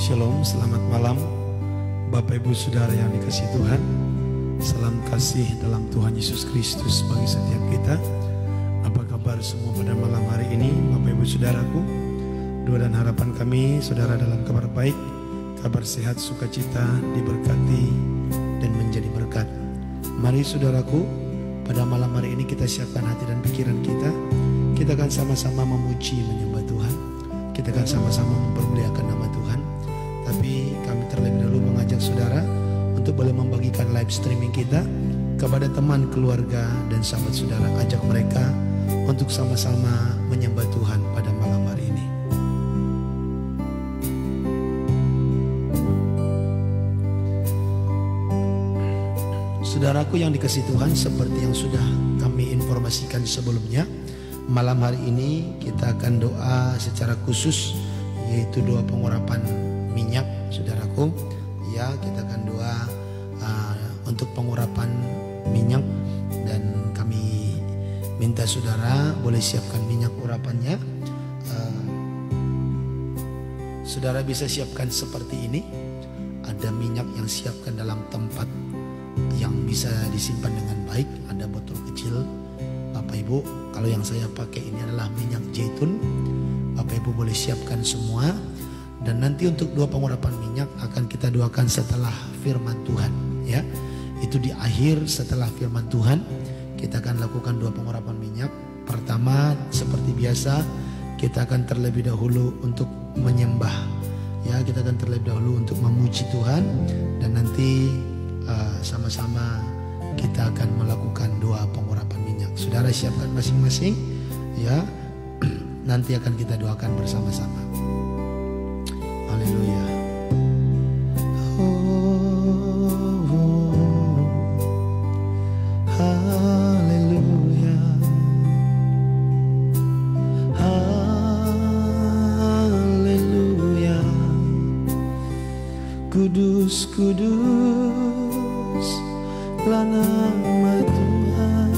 Shalom, selamat malam Bapak Ibu Saudara yang dikasihi Tuhan. Salam kasih dalam Tuhan Yesus Kristus bagi setiap kita. Apa kabar semua pada malam hari ini Bapak Ibu Saudaraku? Doa dan harapan kami saudara dalam kabar baik, kabar sehat, sukacita, diberkati dan menjadi berkat. Mari saudaraku, pada malam hari ini kita siapkan hati dan pikiran kita. Kita akan sama-sama memuji menyembah Tuhan. Kita akan sama-sama mempermuliakan nama Tuhan. Tapi kami terlebih dahulu mengajak saudara untuk boleh membagikan live streaming kita kepada teman, keluarga, dan sahabat saudara. Ajak mereka untuk sama-sama menyembah Tuhan pada malam hari ini. Saudaraku yang dikasihi Tuhan, seperti yang sudah kami informasikan sebelumnya, malam hari ini kita akan doa secara khusus, yaitu doa pengurapan minyak, saudaraku. Ya, kita akan doa untuk pengurapan minyak, dan kami minta saudara boleh siapkan minyak urapannya. Saudara bisa siapkan seperti ini. Ada minyak yang siapkan dalam tempat yang bisa disimpan dengan baik. Ada botol kecil, Bapak Ibu. Kalau yang saya pakai ini adalah minyak zaitun. Bapak Ibu boleh siapkan semua. Dan nanti untuk doa pengurapan minyak akan kita doakan setelah firman Tuhan, ya. Itu di akhir setelah firman Tuhan kita akan lakukan doa pengurapan minyak. Pertama seperti biasa kita akan terlebih dahulu untuk menyembah, ya. Kita akan terlebih dahulu untuk memuji Tuhan, dan nanti sama-sama kita akan melakukan doa pengurapan minyak. Saudara siapkan masing-masing, ya. Nanti akan kita doakan bersama-sama. Haleluya. Haleluya. Haleluya. Kudus, kudus lah nama Tuhan.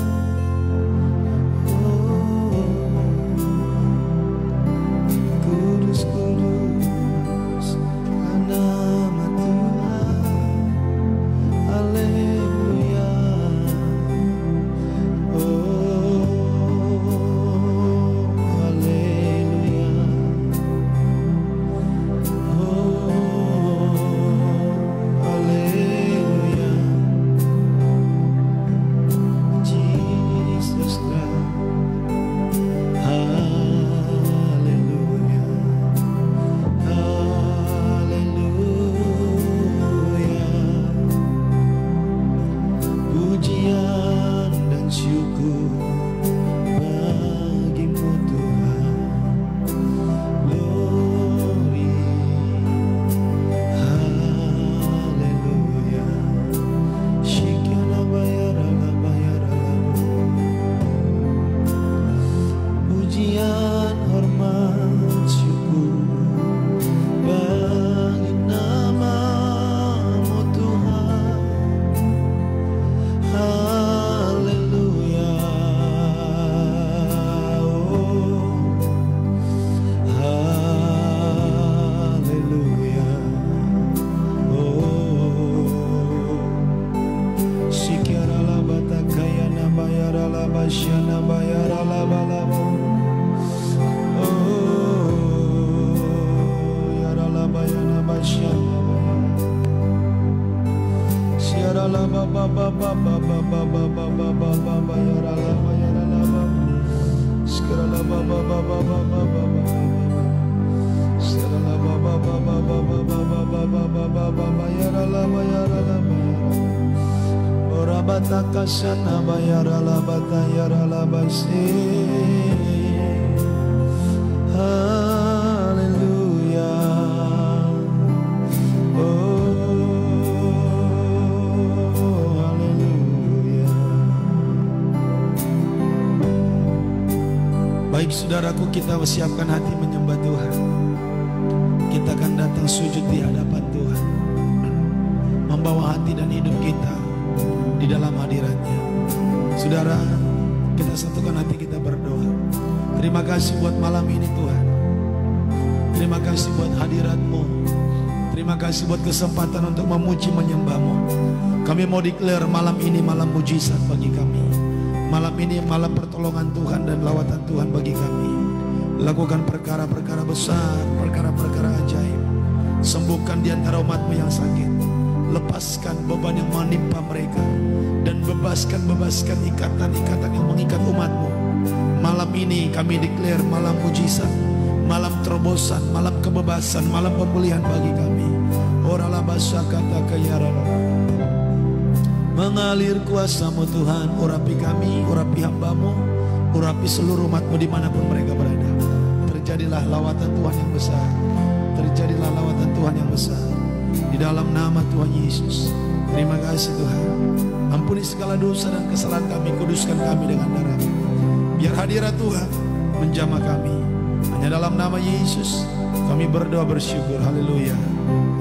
Kudus, kudus lah nama Tuhan. Haleluya. Haleluya. Haleluya. Jesus Christ. Haleluya. Haleluya. Pujian dan syukur bagimu Tuhan. Glory. Haleluya. Shikana bayara la bayara la. Pujian, hormat, syukur bagi nama-Mu Tuhan. Haleluya. Oh, haleluya. Oh, sikiara la batakaya na bayara la basyana bayara la balabo. Oh, yara la bayana basyana bayana. Siara la ba ba ba ba ba ba ba ba ba ba ba ba ba yara la ba. Siara la ba ba ba ba ba ba ba ba ba. Siara la ba ba ba ba ba ba ba ba ba ba ba ba ba ba yara la ba yara la ba yara. Ora bataka sana ba yara la bata yara la ba si. Haleluya. Oh, haleluya. Baik saudaraku, kita siapkan hati menyembah Tuhan. Kita akan datang sujud di hadapan Tuhan, membawa hati dan hidup kita di dalam hadirat-Nya. Saudara, kita satukan hati kita berdoa. Terima kasih buat malam ini Tuhan. Terima kasih buat hadirat-Mu Terima kasih buat kesempatan untuk memuji menyembah-Mu. Kami mau declare malam ini malam mujizat bagi kami. Malam ini malam pertolongan Tuhan dan lawatan Tuhan bagi kami. Lakukan perkara-perkara besar, perkara-perkara ajaib. Sembuhkan di antara umat-Mu yang sakit. Lepaskan beban yang menimpa mereka. Dan bebaskan ikatan-ikatan yang mengikat umat-Mu. Malam ini kami declare malam mujizat, malam terobosan, malam kebebasan, malam pemulihan bagi kami. Oralah basa kata kayarala. Mengalir kuasa-Mu Tuhan, urapi kami, urapi hamba-Mu, urapi seluruh umat-Mu dimanapun mereka berada. Terjadilah lawatan Tuhan yang besar. Terjadilah lawatan Tuhan yang besar. Di dalam nama Tuhan Yesus. Terima kasih Tuhan. Ampuni segala dosa dan kesalahan kami, kuduskan kami dengan darah-Mu. Biar hadirat Tuhan menjamah kami. Hanya dalam nama Yesus kami berdoa bersyukur. Haleluya.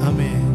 Amin.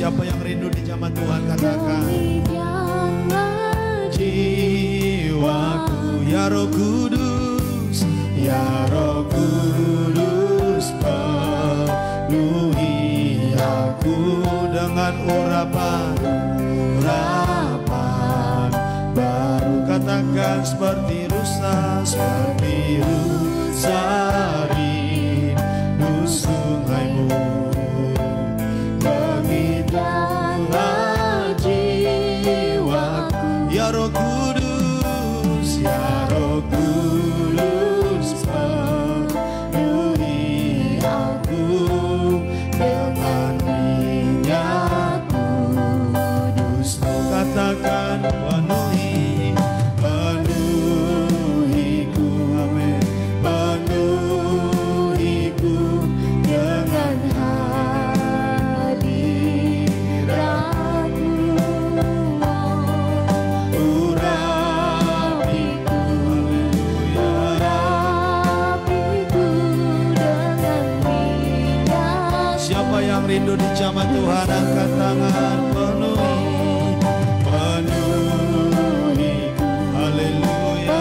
Siapa yang rindu di jamaah Tuhan katakan jiwaku. Ya Roh Kudus, ya Roh Kudus, penuhi aku dengan urapan baru. Katakan seperti rusa rindu sungaimu. Ya Roh Kudus, ya Roh Kudus, penuhi aku dengan minyak kudus. Katakan penuhiku, amin. Penuhiku dengan rindu di jamaah Tuhan, angkat tangan. Penuhi, haleluya.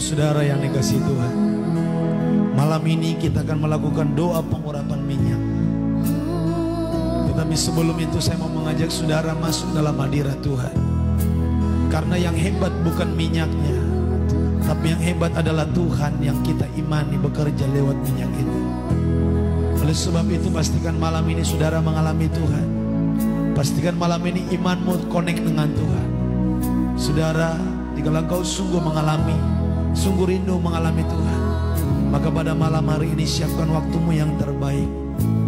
Saudara yang dikasihi Tuhan, malam ini kita akan melakukan doa pengurapan minyak. Tetapi sebelum itu saya mau mengajak saudara masuk dalam hadirat Tuhan. Karena yang hebat bukan minyaknya, tapi yang hebat adalah Tuhan yang kita imani bekerja lewat minyak itu. Oleh sebab itu pastikan malam ini saudara mengalami Tuhan. Pastikan malam ini imanmu connect dengan Tuhan. Saudara, jika engkau sungguh mengalami, sungguh rindu mengalami Tuhan, maka pada malam hari ini siapkan waktumu yang terbaik.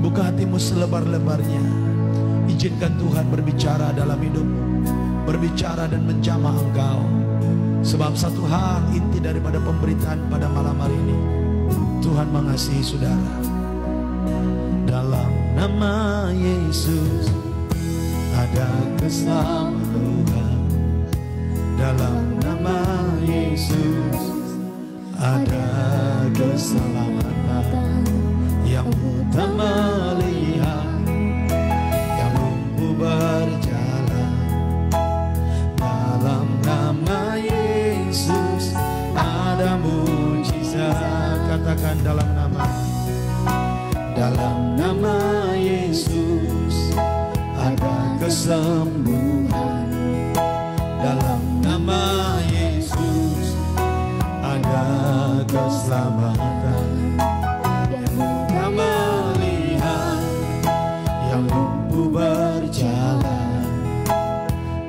Buka hatimu selebar-lebarnya. Izinkan Tuhan berbicara dalam hidupmu, berbicara dan menjamah engkau. Sebab satu hal inti daripada pemberitaan pada malam hari ini, Tuhan mengasihi saudara. Dalam nama Yesus ada keselamatan. Dalam nama Yesus ada keselamatan yang buta melihat, yang lumpuh berjalan. Dalam nama Yesus ada mujizat. Katakan dalam nama Yesus ada kesembuhan. Dalam nama Yesus ada keselamatan. Yang buta melihat, yang lumpuh berjalan.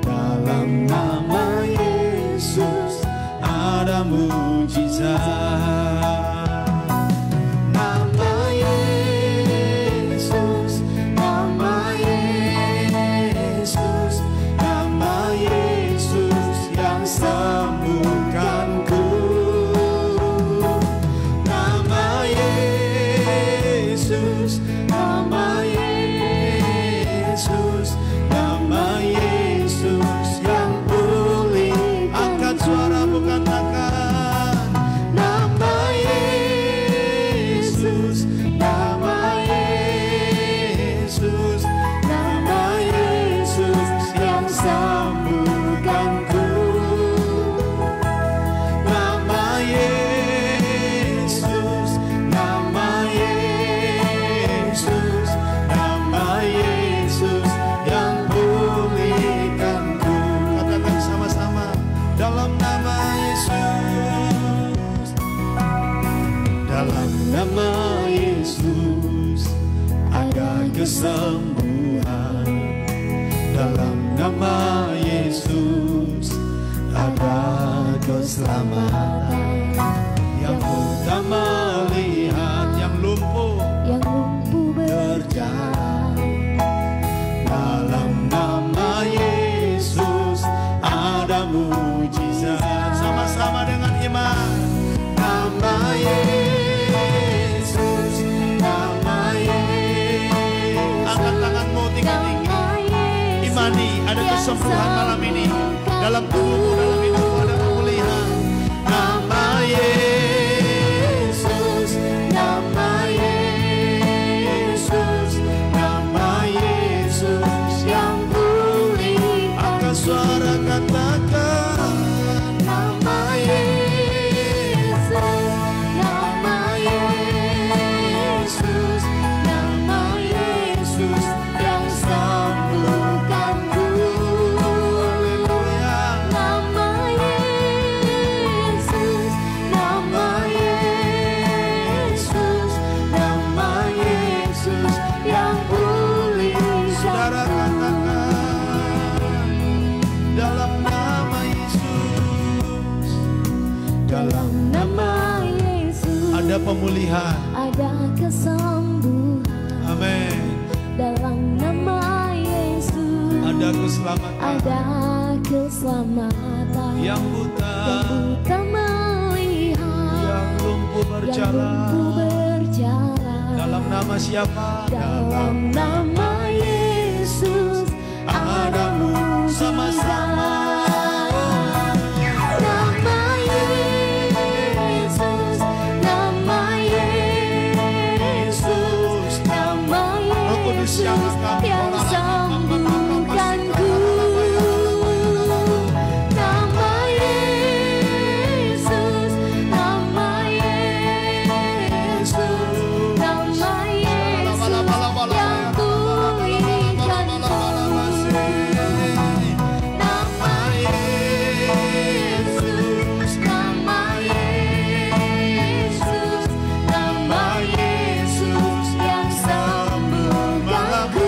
Dalam nama Yesus ada mujizat. Kesembuhan. Dalam nama Yesus ada keselamatan. Yang buta melihat, yang lumpuh berjalan. Dalam nama Yesus ada mujizat. Sama-sama dengan iman. Nama Yesus, nama angkat tanganmu tinggi-tinggi. Imani ada kesembuhan malam ini. Dalam tubuhmu, dalam hidupmu ada pemulihan. Nama Yesus, nama Yesus, nama Yesus yang pulih. Angkat suara katakan nama Yesus, nama Yesus, nama Yesus yang sembuhkanku. Haleluya. Nama Yesus, nama Yesus, nama Yesus yang pulih. Saudara katakan dalam nama Yesus, dalam nama Yesus ada pemulihan, ada kesembuhan. Amin. Dalam nama Yesus ada keselamatan, ada keselamatan. Yang buta melihat, yang lumpuh berjalan. Dalam nama siapa? Dalam nama Yesus ada mujizat. Sama-sama. Nama Yesus, nama Yesus, nama Yesus yang sembuhkanku. Nama Yesus, nama Yesus, nama Yesus yang pulihkanku. Nama Yesus, nama Yesus, nama Yesus yang sembuhkanku.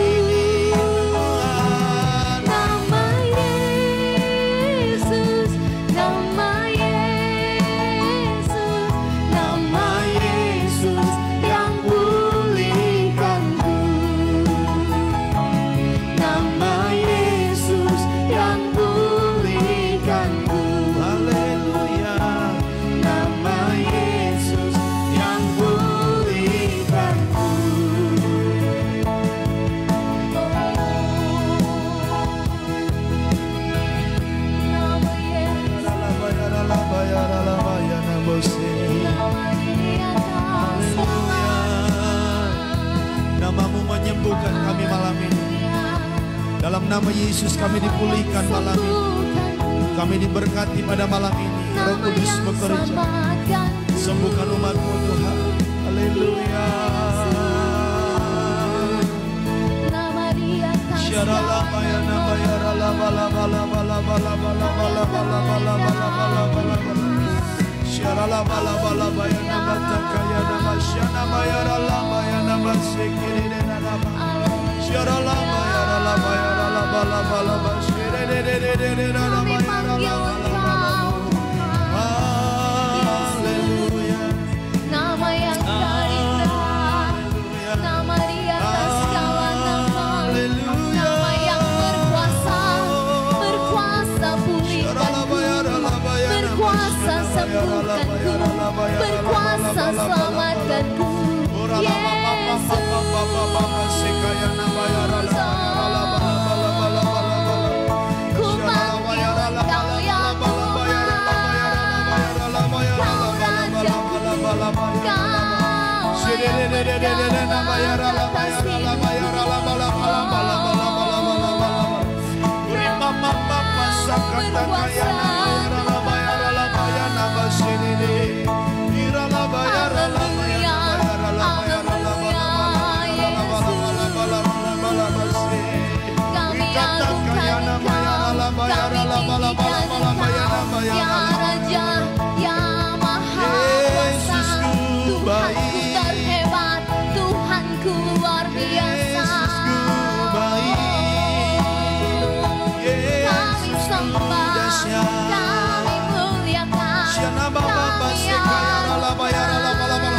Dalam nama Yesus kami dipulihkan malam ini. Kami diberkati pada malam ini. Roh Kudus bekerja. Sembuhkan umat-Mu Tuhan. Haleluya. Nama yang paling berat, nama di atas segala nama, nama yang berkuasa, berkuasa pulihkanku, berkuasa sembuhkanku, berkuasa selamatkanku. Yesus, ku panggil Engkau ya Tuhan, Kau Raja, Kau yang berkuasa atas Ya Raja, Ya Maha Kuasa, Tuhanku terhebat, Tuhanku luar biasa. Kami sembah, kami muliakan, kami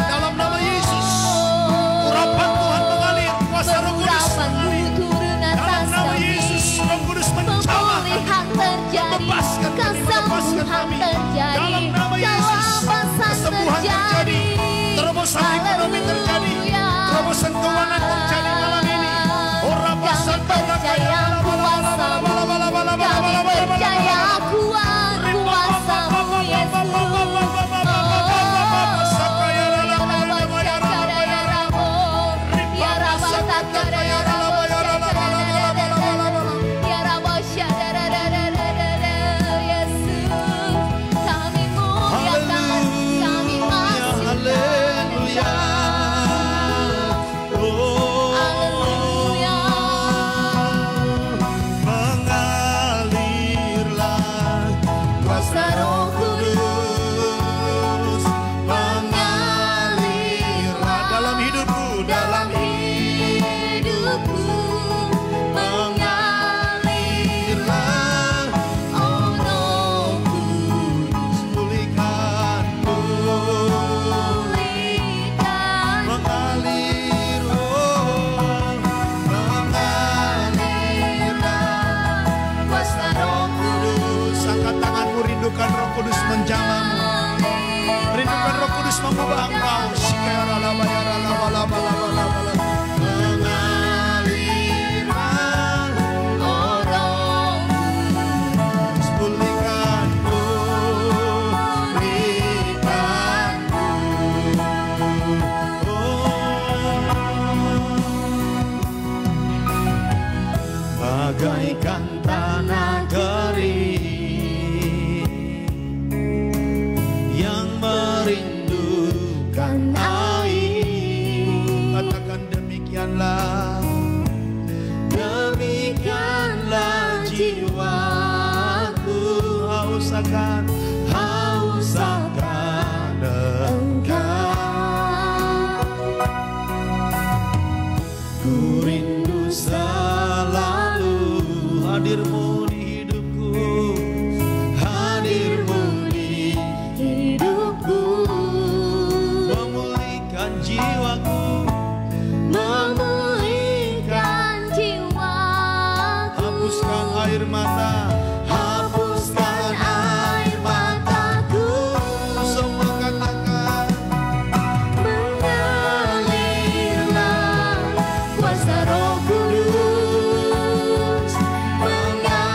dalam nama Yesus, urapan Tuhan mengalir, kuasa Roh Kudus mengalir. Dalam nama Yesus, Roh Kudus menjamah, membebaskan kami, kesembuhan terjadi, dalam nama Yesus, kesembuhan terjadi, terobosan ekonomi terjadi, terobosan keuangan terjadi malam ini. Kami percaya kuasa-Mu, kami percaya kuasa-Mu Yesus. Rindukan Roh Kudus menjamahmu, rindukan Roh Kudus mengubah engkau. Bagaikan tanah kering yang merindukan air. Katakan demikianlah, demikianlah jiwaku haus akan Engkau. Ku rindu selalu hadir-Mu di hidupku, hadir-Mu di hidupku, memulihkan jiwaku, Memulihkan jiwaku, hapuskan air mata, hapuskan air mataku. semua katakan Mengalirlah kuasa Roh Kudus, mengalirlah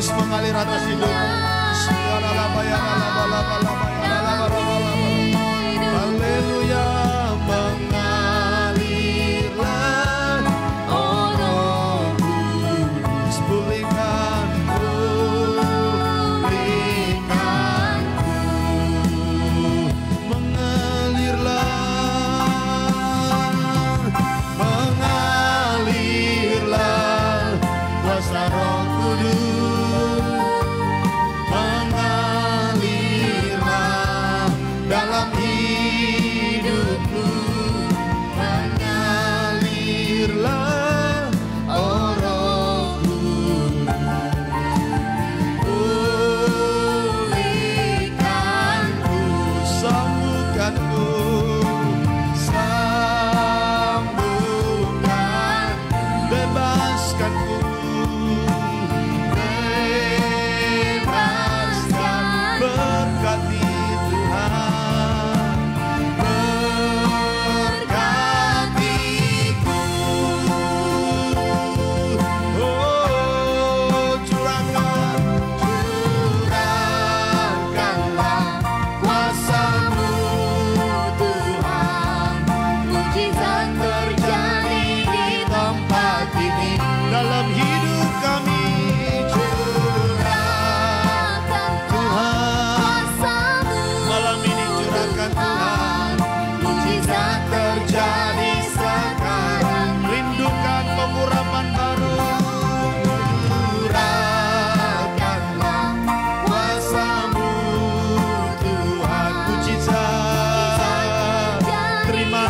terus mengalir atas hidupmu. Haleluya, mengalirlah Roh Kudus, pulihkanku, mengalirlah kuasa Roh Kudus, mengalirlah dalam hidupku, mengalirlah oh Roh Kudus, pulihkanku, sembuhkanku, sembuhkan, bebaskanku, bebaskan, berkati Tuhan, berkatiku. Oh, curahkanlah kuasa-Mu Tuhan, mujizat terjadi di tempat ini, dalam hidup kami. Curahkan Tuhan, malam ini curahkan Tuhan, mujizat terjadi sekarang, rindukan pengurapan baru. Curahkanlah kuasa-Mu Tuhan, mujizat, terima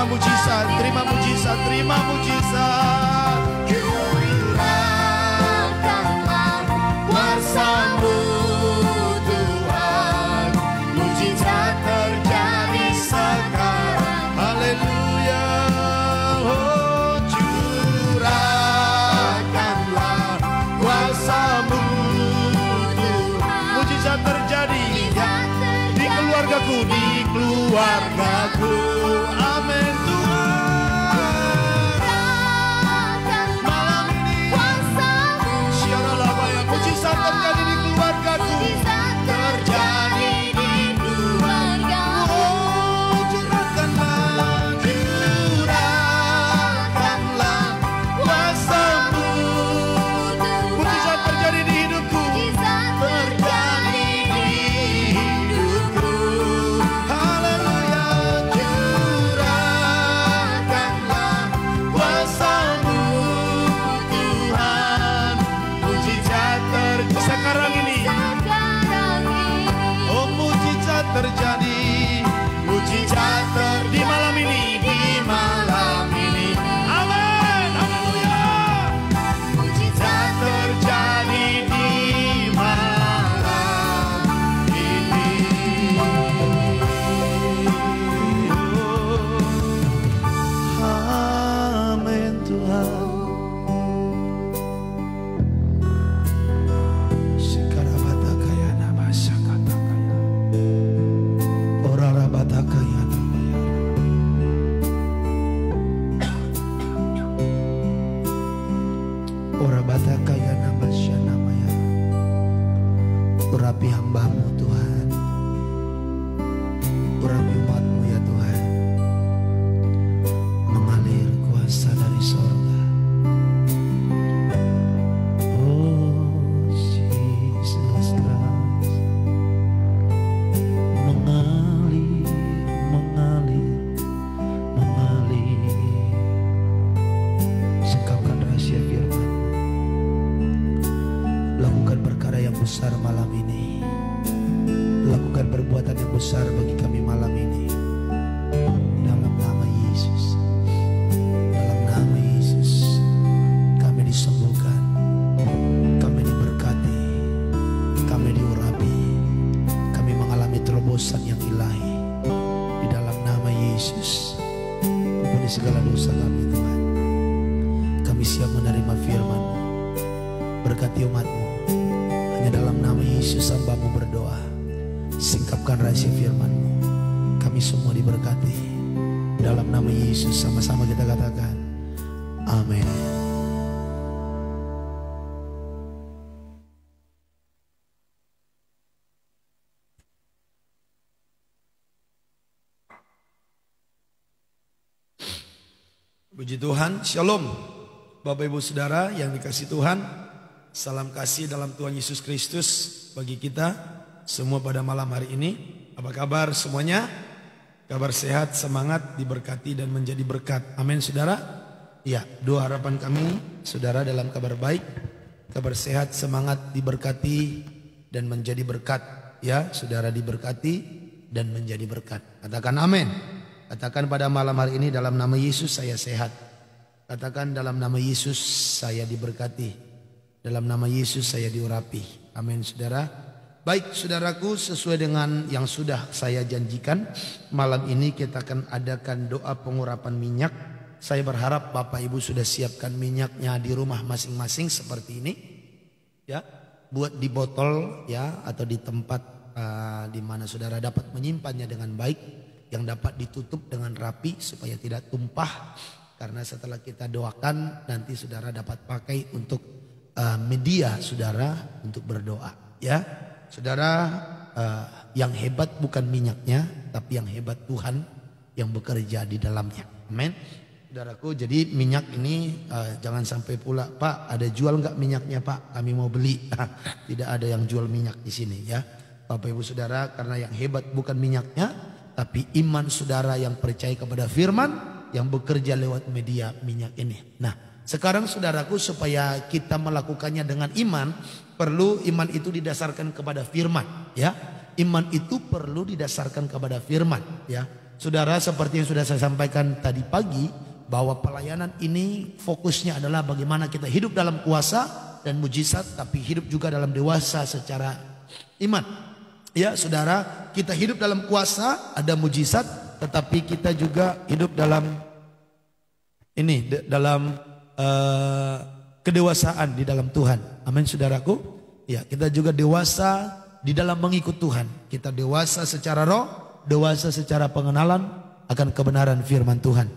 mujizat, terima mujizat, terima mujizat. Curahkanlah kuasa-Mu Tuhan, mujizat terjadi sekarang. Haleluya. Oh, curahkanlah kuasa-Mu Tuhan, mujizat terjadi di keluargaku, di keluargaku. Amin Tuhan. Malam ini Syaralabaya, mujizat terjadi di keluargaku, terjadi di keluargaku. Oh, curahkanlah, curahkanlah kuasa-Mu, mujizat terjadi di hidupku, terjadi di hidupku. Haleluya. Curahkanlah kuasa-Mu Tuhan, mujizat terjadi sekarang ini. Oh, mujizat terjadi, mujizat di malam ini, di malam ini. Amin. Haleluya. Mujizat terjadi di malam ini. Amin Tuhan. Sikarabatakaya namasakatakaya, orarabatakaya namaya, orabatakaya namasya namaya. Urapi hamba-Mu Tuhan, urapi umat-Mu ya Tuhan, mengalir kuasa dari sorga. Oh Jesus Christ, mengalir, mengalir, mengalir. Singkapkan rahasia firman, lakukan perkara yang besar malam ini, lakukan perbuatan yang besar bagi kami malam ini, dalam nama Yesus. Dalam nama Yesus kami disembuhkan, kami diberkati, kami diurapi, kami mengalami terobosan yang ilahi. Di dalam nama Yesus, ampuni segala dosa kami Tuhan. Kami siap menerima firman-Mu, berkati umat-Mu. Hanya dalam nama Yesus hamba-Mu berdoa. Singkapkan rahasia firman-Mu, kami semua diberkati. Dalam nama Yesus sama-sama kita katakan amin. Puji Tuhan, Shalom Bapak Ibu Saudara yang dikasihi Tuhan. Salam kasih dalam Tuhan Yesus Kristus bagi kita semua pada malam hari ini. Apa kabar semuanya? Kabar sehat, semangat, diberkati dan menjadi berkat. Amin saudara. Ya, doa harapan kami saudara dalam kabar baik, kabar sehat, semangat, diberkati dan menjadi berkat. Ya, saudara diberkati dan menjadi berkat. Katakan amin. Katakan pada malam hari ini, dalam nama Yesus saya sehat. Katakan dalam nama Yesus saya diberkati. Dalam nama Yesus saya diurapi. Amin saudara. Baik saudaraku, sesuai dengan yang sudah saya janjikan, malam ini kita akan adakan doa pengurapan minyak. Saya berharap Bapak Ibu sudah siapkan minyaknya di rumah masing-masing seperti ini. Ya, buat di botol ya, atau di tempat di mana saudara dapat menyimpannya dengan baik, yang dapat ditutup dengan rapi supaya tidak tumpah. Karena setelah kita doakan nanti saudara dapat pakai untuk media saudara untuk berdoa. Ya, saudara, yang hebat bukan minyaknya, tapi yang hebat Tuhan yang bekerja di dalamnya. Amin. Saudaraku, jadi minyak ini jangan sampai pula, Pak ada jual nggak minyaknya Pak? Kami mau beli. Tidak ada yang jual minyak di sini ya. Bapak Ibu Saudara, karena yang hebat bukan minyaknya, tapi iman saudara yang percaya kepada firman yang bekerja lewat media minyak ini. Nah, sekarang saudaraku, supaya kita melakukannya dengan iman, perlu iman itu didasarkan kepada firman ya. Iman itu perlu didasarkan kepada firman ya. Saudara, seperti yang sudah saya sampaikan tadi pagi, bahwa pelayanan ini fokusnya adalah bagaimana kita hidup dalam kuasa dan mujizat, tapi hidup juga dalam dewasa secara iman. Ya saudara, kita hidup dalam kuasa, ada mujizat, tetapi kita juga hidup dalam ini, dalam kedewasaan di dalam Tuhan. Amin saudaraku. Ya, kita juga dewasa di dalam mengikut Tuhan. Kita dewasa secara roh, dewasa secara pengenalan akan kebenaran firman Tuhan.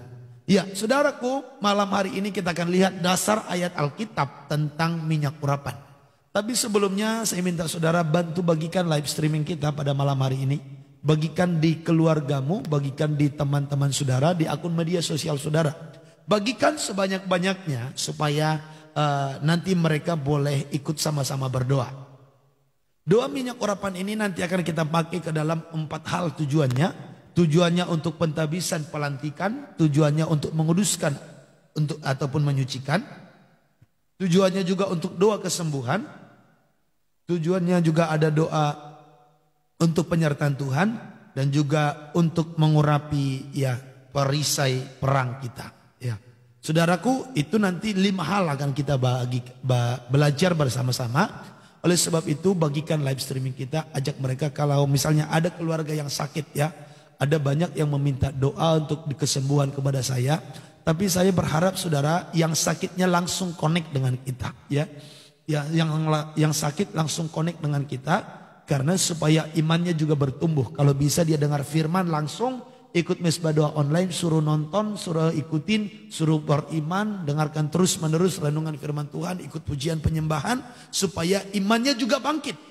Ya saudaraku, malam hari ini kita akan lihat dasar ayat Alkitab tentang minyak urapan. Tapi sebelumnya saya minta saudara bantu bagikan live streaming kita pada malam hari ini. Bagikan di keluargamu, bagikan di teman-teman saudara, di akun media sosial saudara. Bagikan sebanyak-banyaknya supaya nanti mereka boleh ikut sama-sama berdoa. Doa minyak urapan ini nanti akan kita pakai ke dalam 4 hal tujuannya. Tujuannya untuk pentabisan pelantikan, tujuannya untuk menguduskan ataupun menyucikan. Tujuannya juga untuk doa kesembuhan. Tujuannya juga ada doa untuk penyertaan Tuhan. Dan juga untuk mengurapi ya perisai perang kita ya. Saudaraku, itu nanti 5 hal akan kita belajar bersama-sama. Oleh sebab itu bagikan live streaming kita. Ajak mereka, kalau misalnya ada keluarga yang sakit ya. Ada banyak yang meminta doa untuk kesembuhan kepada saya. Tapi saya berharap saudara yang sakitnya langsung connect dengan kita ya. Yang sakit langsung connect dengan kita, karena supaya imannya juga bertumbuh. Kalau bisa dia dengar firman langsung ikut mesbah doa online, suruh nonton, suruh ikutin, suruh beriman, dengarkan terus menerus renungan firman Tuhan, ikut pujian penyembahan supaya imannya juga bangkit.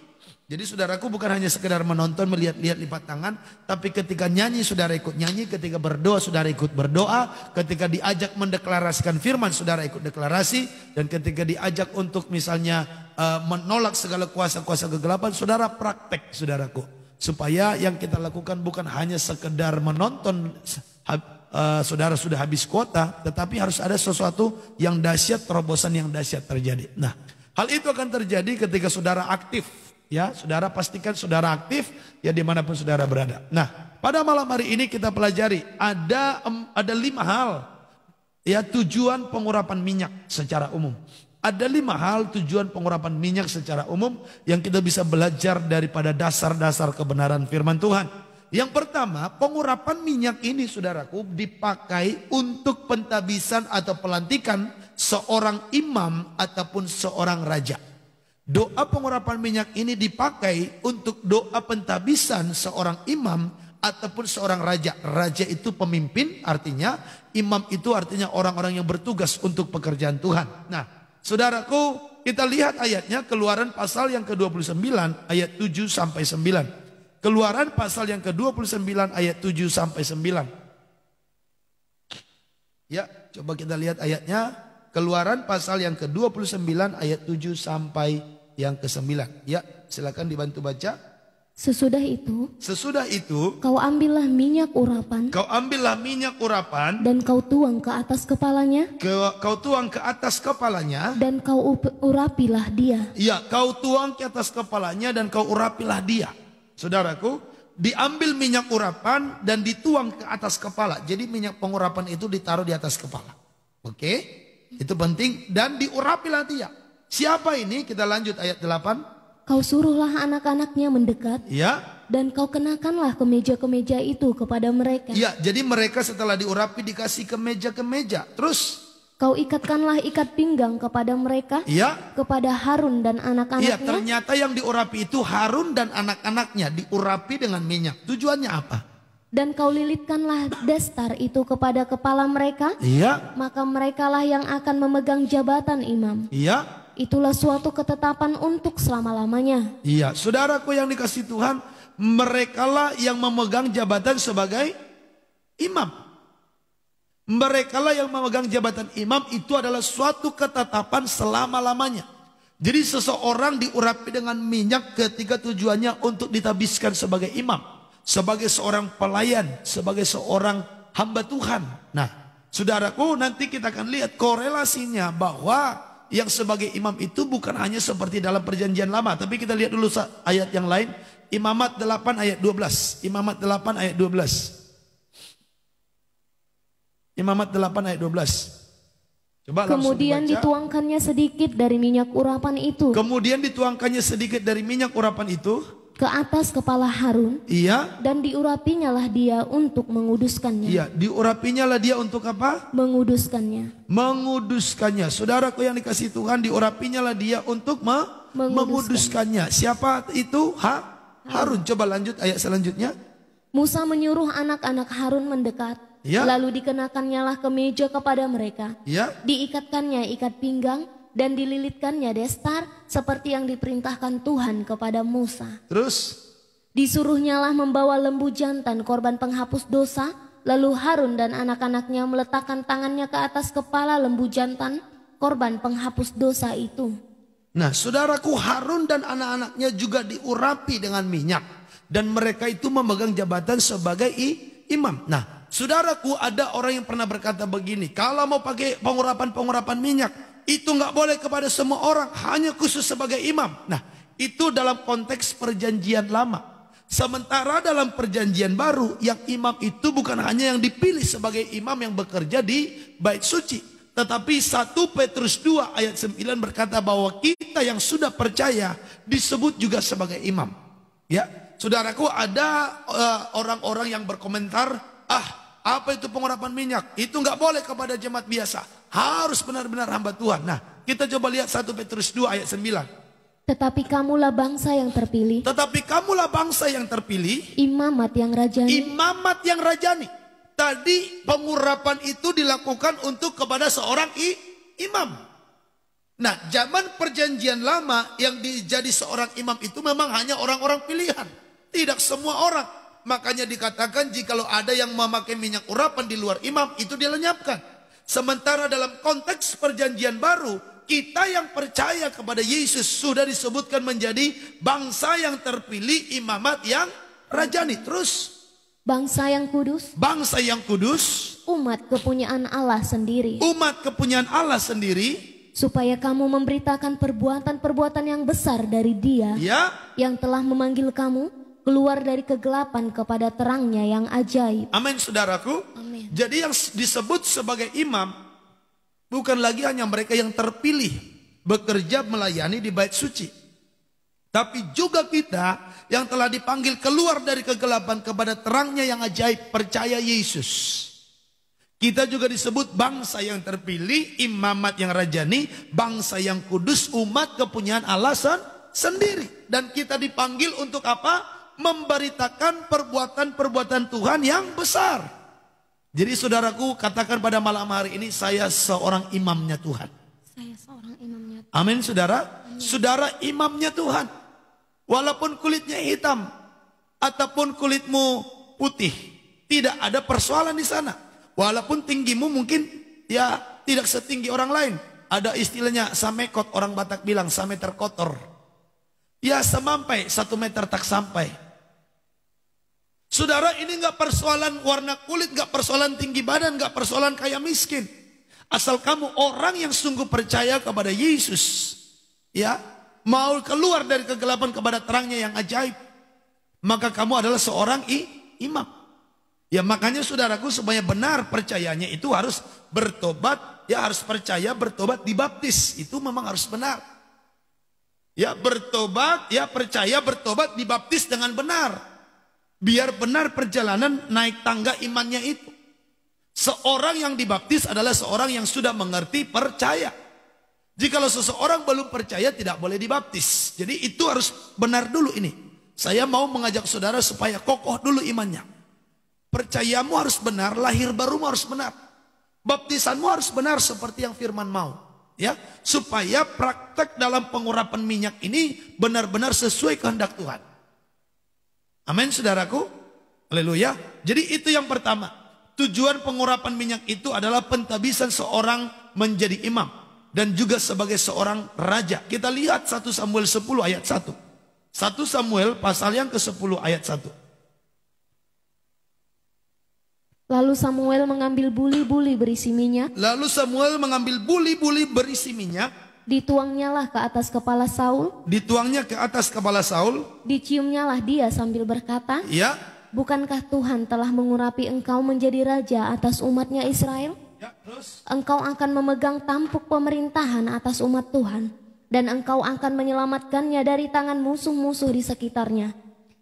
Jadi saudaraku, bukan hanya sekedar menonton, melihat-lihat, lipat tangan, tapi ketika nyanyi saudara ikut nyanyi, ketika berdoa saudara ikut berdoa, ketika diajak mendeklarasikan firman saudara ikut deklarasi, dan ketika diajak untuk misalnya menolak segala kuasa-kuasa kegelapan, saudara praktek saudaraku. Supaya yang kita lakukan bukan hanya sekedar menonton, saudara sudah habis kuota, tetapi harus ada sesuatu yang dahsyat, terobosan yang dahsyat terjadi. Nah, hal itu akan terjadi ketika saudara aktif. Ya, saudara pastikan saudara aktif ya dimanapun saudara berada. Nah, pada malam hari ini kita pelajari ada 5 hal ya tujuan pengurapan minyak secara umum. Ada 5 hal tujuan pengurapan minyak secara umum yang kita bisa belajar daripada dasar-dasar kebenaran firman Tuhan. Yang pertama, pengurapan minyak ini saudaraku dipakai untuk pentabisan atau pelantikan seorang imam ataupun seorang raja. Doa pengurapan minyak ini dipakai untuk doa pentabisan seorang imam ataupun seorang raja. Raja itu pemimpin, artinya imam itu artinya orang-orang yang bertugas untuk pekerjaan Tuhan. Nah, saudaraku, kita lihat ayatnya, Keluaran pasal yang ke-29 ayat 7 sampai 9. Keluaran pasal yang ke-29 ayat 7 sampai 9. Ya. coba kita lihat ayatnya. Keluaran pasal yang ke-29 ayat 7 sampai yang ke-9. Ya, silakan dibantu baca. Sesudah itu, kau ambillah minyak urapan dan kau tuang ke atas kepalanya, dan kau urapilah dia. Ya, kau tuang ke atas kepalanya dan kau urapilah dia. Saudaraku, diambil minyak urapan dan dituang ke atas kepala. Jadi minyak pengurapan itu ditaruh di atas kepala. Oke? Itu penting, dan diurapilah dia. Siapa ini? Kita lanjut ayat 8. Kau suruhlah anak-anaknya mendekat, Ya. dan kau kenakanlah kemeja-kemeja itu kepada mereka. Ya, jadi mereka setelah diurapi dikasih kemeja-kemeja. Terus Kau ikatkanlah ikat pinggang kepada mereka, ya, kepada Harun dan anak-anaknya. ya, ternyata yang diurapi itu Harun dan anak-anaknya, diurapi dengan minyak. Tujuannya apa? Dan kau lilitkanlah destar itu kepada kepala mereka, Iya. maka merekalah yang akan memegang jabatan imam. Iya. Itulah suatu ketetapan untuk selama-lamanya. Iya, saudaraku yang dikasih Tuhan, merekalah yang memegang jabatan sebagai imam. Merekalah yang memegang jabatan imam, itu adalah suatu ketetapan selama-lamanya. Jadi seseorang diurapi dengan minyak ketika tujuannya untuk ditabiskan sebagai imam, sebagai seorang pelayan, sebagai seorang hamba Tuhan. Nah, saudaraku, nanti kita akan lihat korelasinya bahwa yang sebagai imam itu bukan hanya seperti dalam perjanjian lama. Tapi kita lihat dulu ayat yang lain. Imamat 8 ayat 12. Imamat 8 ayat 12. Imamat 8 ayat 12. Coba kemudian dituangkannya sedikit dari minyak urapan itu. Kemudian dituangkannya sedikit dari minyak urapan itu ke atas kepala Harun. Iya. Dan diurapinyalah dia untuk menguduskannya. Iya, diurapinyalah dia untuk apa? Menguduskannya. Menguduskannya. Saudaraku yang dikasih Tuhan, diurapinyalah dia untuk menguduskannya. Siapa itu? Harun. Coba lanjut ayat selanjutnya. Musa menyuruh anak-anak Harun mendekat. Ya. Lalu dikenakannya kemeja kepada mereka. Ya. Diikatkannya ikat pinggang dan dililitkannya destar seperti yang diperintahkan Tuhan kepada Musa. Terus disuruhnyalah membawa lembu jantan korban penghapus dosa. Lalu Harun dan anak-anaknya meletakkan tangannya ke atas kepala lembu jantan korban penghapus dosa itu. Nah, saudaraku, Harun dan anak-anaknya juga diurapi dengan minyak, dan mereka itu memegang jabatan sebagai imam. Nah, saudaraku, ada orang yang pernah berkata begini, kalau mau pakai pengurapan minyak, itu nggak boleh kepada semua orang, hanya khusus sebagai imam. Nah, itu dalam konteks perjanjian lama. Sementara dalam perjanjian baru, yang imam itu bukan hanya yang dipilih sebagai imam yang bekerja di bait suci. Tetapi 1 Petrus 2 ayat 9 berkata bahwa kita yang sudah percaya disebut juga sebagai imam. Ya, saudaraku, ada orang-orang yang berkomentar, apa itu pengurapan minyak? Itu nggak boleh kepada jemaat biasa. Harus benar-benar hamba Tuhan. Nah, kita coba lihat 1 Petrus 2 ayat 9. Tetapi kamulah bangsa yang terpilih. Tetapi kamulah bangsa yang terpilih. Imamat yang rajani. Imamat yang rajani. Tadi pengurapan itu dilakukan untuk kepada seorang imam. Nah, zaman perjanjian lama yang jadi seorang imam itu memang hanya orang-orang pilihan. Tidak semua orang. Makanya dikatakan jikalau ada yang memakai minyak urapan di luar imam, itu dilenyapkan. Sementara dalam konteks perjanjian baru, kita yang percaya kepada Yesus sudah disebutkan menjadi bangsa yang terpilih, imamat yang rajani. Terus bangsa yang kudus. Bangsa yang kudus. Umat kepunyaan Allah sendiri. Umat kepunyaan Allah sendiri. Supaya kamu memberitakan perbuatan-perbuatan yang besar dari Dia, ya, yang telah memanggil kamu keluar dari kegelapan kepada terangnya yang ajaib. Amin, saudaraku. Amin. Jadi yang disebut sebagai imam bukan lagi hanya mereka yang terpilih bekerja melayani di bait suci, tapi juga kita yang telah dipanggil keluar dari kegelapan kepada terangnya yang ajaib, percaya Yesus. Kita juga disebut bangsa yang terpilih, imamat yang rajani, bangsa yang kudus, umat kepunyaan Allah sendiri. Dan kita dipanggil untuk apa? Memberitakan perbuatan-perbuatan Tuhan yang besar. Jadi saudaraku, katakan pada malam hari ini, saya seorang imamnya Tuhan. Saya seorang imamnya Tuhan. Amin, saudara. Amin. Saudara imamnya Tuhan. Walaupun kulitnya hitam ataupun kulitmu putih, tidak ada persoalan di sana. Walaupun tinggimu mungkin ya tidak setinggi orang lain. Ada istilahnya samekot, orang Batak bilang sameter kotor. Ya semampai 1 meter tak sampai. Saudara, ini nggak persoalan warna kulit, nggak persoalan tinggi badan, nggak persoalan kaya miskin. Asal kamu orang yang sungguh percaya kepada Yesus, ya, mau keluar dari kegelapan kepada terangnya yang ajaib, maka kamu adalah seorang imam. Ya makanya saudaraku, supaya benar percayanya itu harus bertobat, ya harus percaya, bertobat, dibaptis. Itu memang harus benar. Ya bertobat, ya percaya, bertobat, dibaptis dengan benar. Biar benar perjalanan naik tangga imannya itu. Seorang yang dibaptis adalah seorang yang sudah mengerti, percaya. Jikalau seseorang belum percaya, tidak boleh dibaptis. Jadi itu harus benar dulu ini. Saya mau mengajak saudara supaya kokoh dulu imannya. Percayamu harus benar, lahir barumu harus benar. Baptisanmu harus benar seperti yang firman mau. Ya, supaya praktek dalam pengurapan minyak ini benar-benar sesuai kehendak Tuhan. Amin saudaraku. Haleluya. Jadi itu yang pertama. Tujuan pengurapan minyak itu adalah pentabisan seorang menjadi imam. Dan juga sebagai seorang raja. Kita lihat 1 Samuel 10 ayat 1. 1 Samuel pasal yang ke-10 ayat 1. Lalu Samuel mengambil buli-buli berisi minyak. Lalu Samuel mengambil buli-buli berisi minyak. Dituangnyalah ke atas kepala Saul. Dituangnya ke atas kepala Saul. Diciumnyalah dia sambil berkata, Ya. bukankah Tuhan telah mengurapi engkau menjadi raja atas umatnya Israel? Ya, terus. Engkau akan memegang tampuk pemerintahan atas umat Tuhan. Dan engkau akan menyelamatkannya dari tangan musuh-musuh di sekitarnya.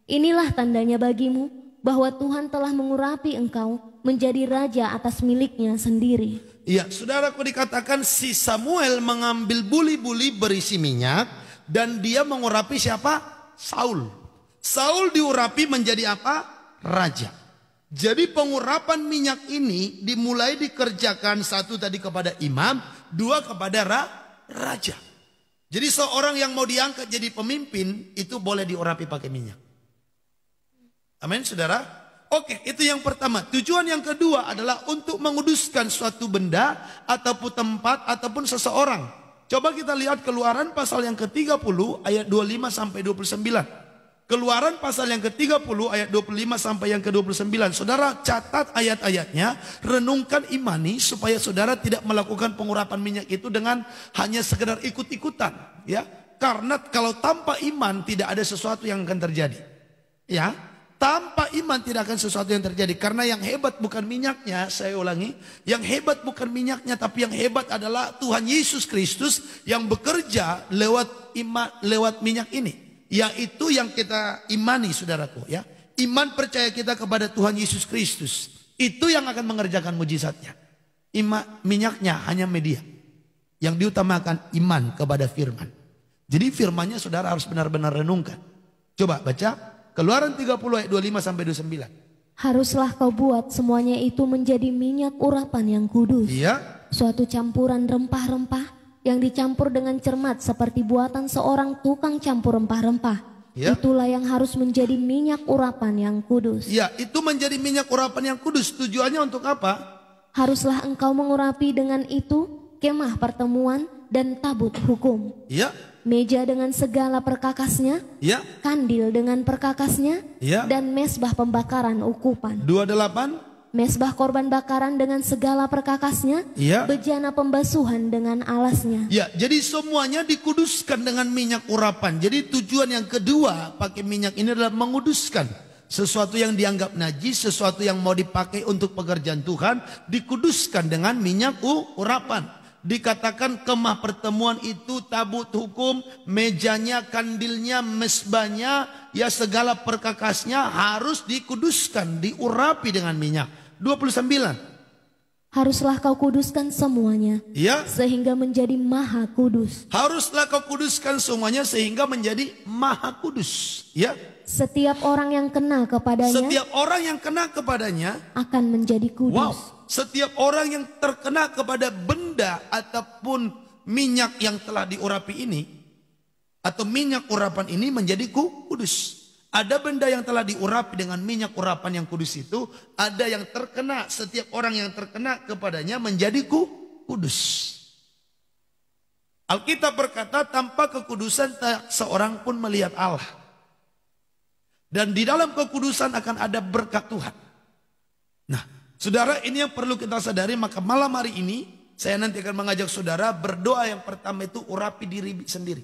Inilah tandanya bagimu bahwa Tuhan telah mengurapi engkau menjadi raja atas miliknya sendiri. Iya, saudaraku, dikatakan si Samuel mengambil buli-buli berisi minyak dan dia mengurapi siapa? Saul. Saul diurapi menjadi apa? Raja. Jadi pengurapan minyak ini dimulai dikerjakan, 1 tadi kepada imam, 2 kepada raja. Jadi seorang yang mau diangkat jadi pemimpin itu boleh diurapi pakai minyak. Amin saudara. Oke, itu yang pertama. Tujuan yang kedua adalah untuk menguduskan suatu benda ataupun tempat ataupun seseorang. Coba kita lihat Keluaran pasal yang ke-30 ayat 25 sampai 29. Keluaran pasal yang ke-30 ayat 25 sampai yang ke-29. Saudara catat ayat-ayatnya, renungkan, imani supaya saudara tidak melakukan pengurapan minyak itu dengan hanya sekedar ikut-ikutan, ya. Karena kalau tanpa iman tidak ada sesuatu yang akan terjadi. Ya. Tanpa iman tidak akan sesuatu yang terjadi. Karena yang hebat bukan minyaknya, saya ulangi. Yang hebat bukan minyaknya, tapi yang hebat adalah Tuhan Yesus Kristus yang bekerja lewat minyak ini. Yaitu yang kita imani saudaraku, ya. Iman percaya kita kepada Tuhan Yesus Kristus. Itu yang akan mengerjakan mujizatnya. Minyaknya hanya media. Yang diutamakan iman kepada firman. Jadi firmannya saudara harus benar-benar renungkan. Coba baca Keluaran 30 ayat 25 sampai 29. Haruslah kau buat semuanya itu menjadi minyak urapan yang kudus. Iya. Suatu campuran rempah-rempah yang dicampur dengan cermat seperti buatan seorang tukang campur rempah-rempah. Ya. Itulah yang harus menjadi minyak urapan yang kudus. Ya, itu menjadi minyak urapan yang kudus. Tujuannya untuk apa? Haruslah engkau mengurapi dengan itu kemah pertemuan dan tabut hukum. Ya. Meja dengan segala perkakasnya, Ya. kandil dengan perkakasnya, Ya. dan mesbah pembakaran ukupan. 28. Mesbah korban bakaran dengan segala perkakasnya, Ya. bejana pembasuhan dengan alasnya. Ya, jadi semuanya dikuduskan dengan minyak urapan. Jadi tujuan yang kedua pakai minyak ini adalah menguduskan. Sesuatu yang dianggap najis, sesuatu yang mau dipakai untuk pekerjaan Tuhan, dikuduskan dengan minyak urapan. Dikatakan kemah pertemuan itu, tabut hukum, mejanya, kandilnya, mesbahnya, ya segala perkakasnya harus dikuduskan, diurapi dengan minyak. 29. Haruslah kau kuduskan semuanya, Ya. sehingga menjadi maha kudus. Haruslah kau kuduskan semuanya sehingga menjadi maha kudus. Ya. Setiap orang yang kena kepadanya Setiap orang yang kena kepadanya, akan menjadi kudus. wow, setiap orang yang terkena kepada benda ataupun minyak yang telah diurapi ini, atau minyak urapan ini menjadi kudus. Ada benda yang telah diurapi dengan minyak urapan yang kudus itu. Ada yang terkena, setiap orang yang terkena kepadanya menjadi kudus. Alkitab berkata tanpa kekudusan tak seorang pun melihat Allah. Dan di dalam kekudusan akan ada berkat Tuhan. Nah, saudara, ini yang perlu kita sadari. Maka malam hari ini saya nanti akan mengajak saudara berdoa. Yang pertama itu urapi diri sendiri.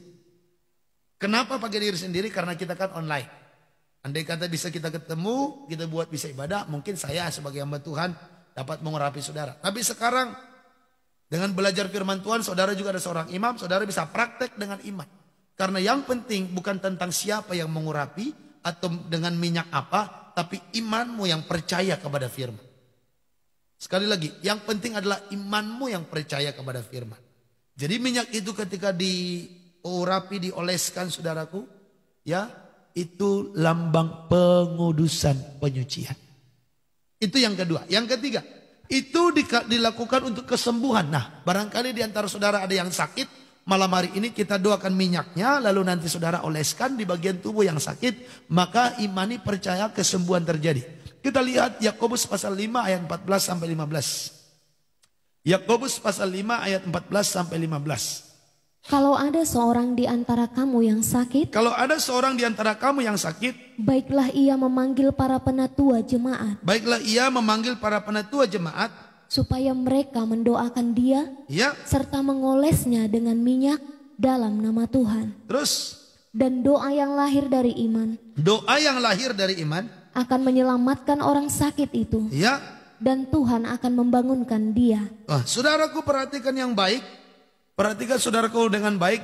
Kenapa pakai diri sendiri? Karena kita kan online. Andai kata bisa kita ketemu, kita buat bisa ibadah, mungkin saya sebagai hamba Tuhan dapat mengurapi saudara. Tapi sekarang dengan belajar firman Tuhan, saudara juga ada seorang imam, saudara bisa praktek dengan iman. Karena yang penting bukan tentang siapa yang mengurapi atau dengan minyak apa, tapi imanmu yang percaya kepada firman. Sekali lagi, yang penting adalah imanmu yang percaya kepada firman. Jadi minyak itu ketika diurapi, dioleskan saudaraku, ya, itu lambang pengudusan, penyucian. Itu yang kedua. Yang ketiga, itu dilakukan untuk kesembuhan. Nah, barangkali di antara saudara ada yang sakit. Malam hari ini kita doakan minyaknya, lalu nanti saudara oleskan di bagian tubuh yang sakit. Maka imani percaya kesembuhan terjadi. Kita lihat Yakobus pasal 5 ayat 14 sampai 15. Yakobus pasal 5 ayat 14 sampai 15. Kalau ada seorang di antara kamu yang sakit, Kalau ada seorang di antara kamu yang sakit, baiklah ia memanggil para penatua jemaat, baiklah ia memanggil para penatua jemaat, supaya mereka mendoakan dia, ya, serta mengolesnya dengan minyak dalam nama Tuhan. terus Dan doa yang lahir dari iman doa yang lahir dari iman, akan menyelamatkan orang sakit itu, ya. dan Tuhan akan membangunkan dia. Saudaraku, perhatikan yang baik. Perhatikan saudaraku dengan baik.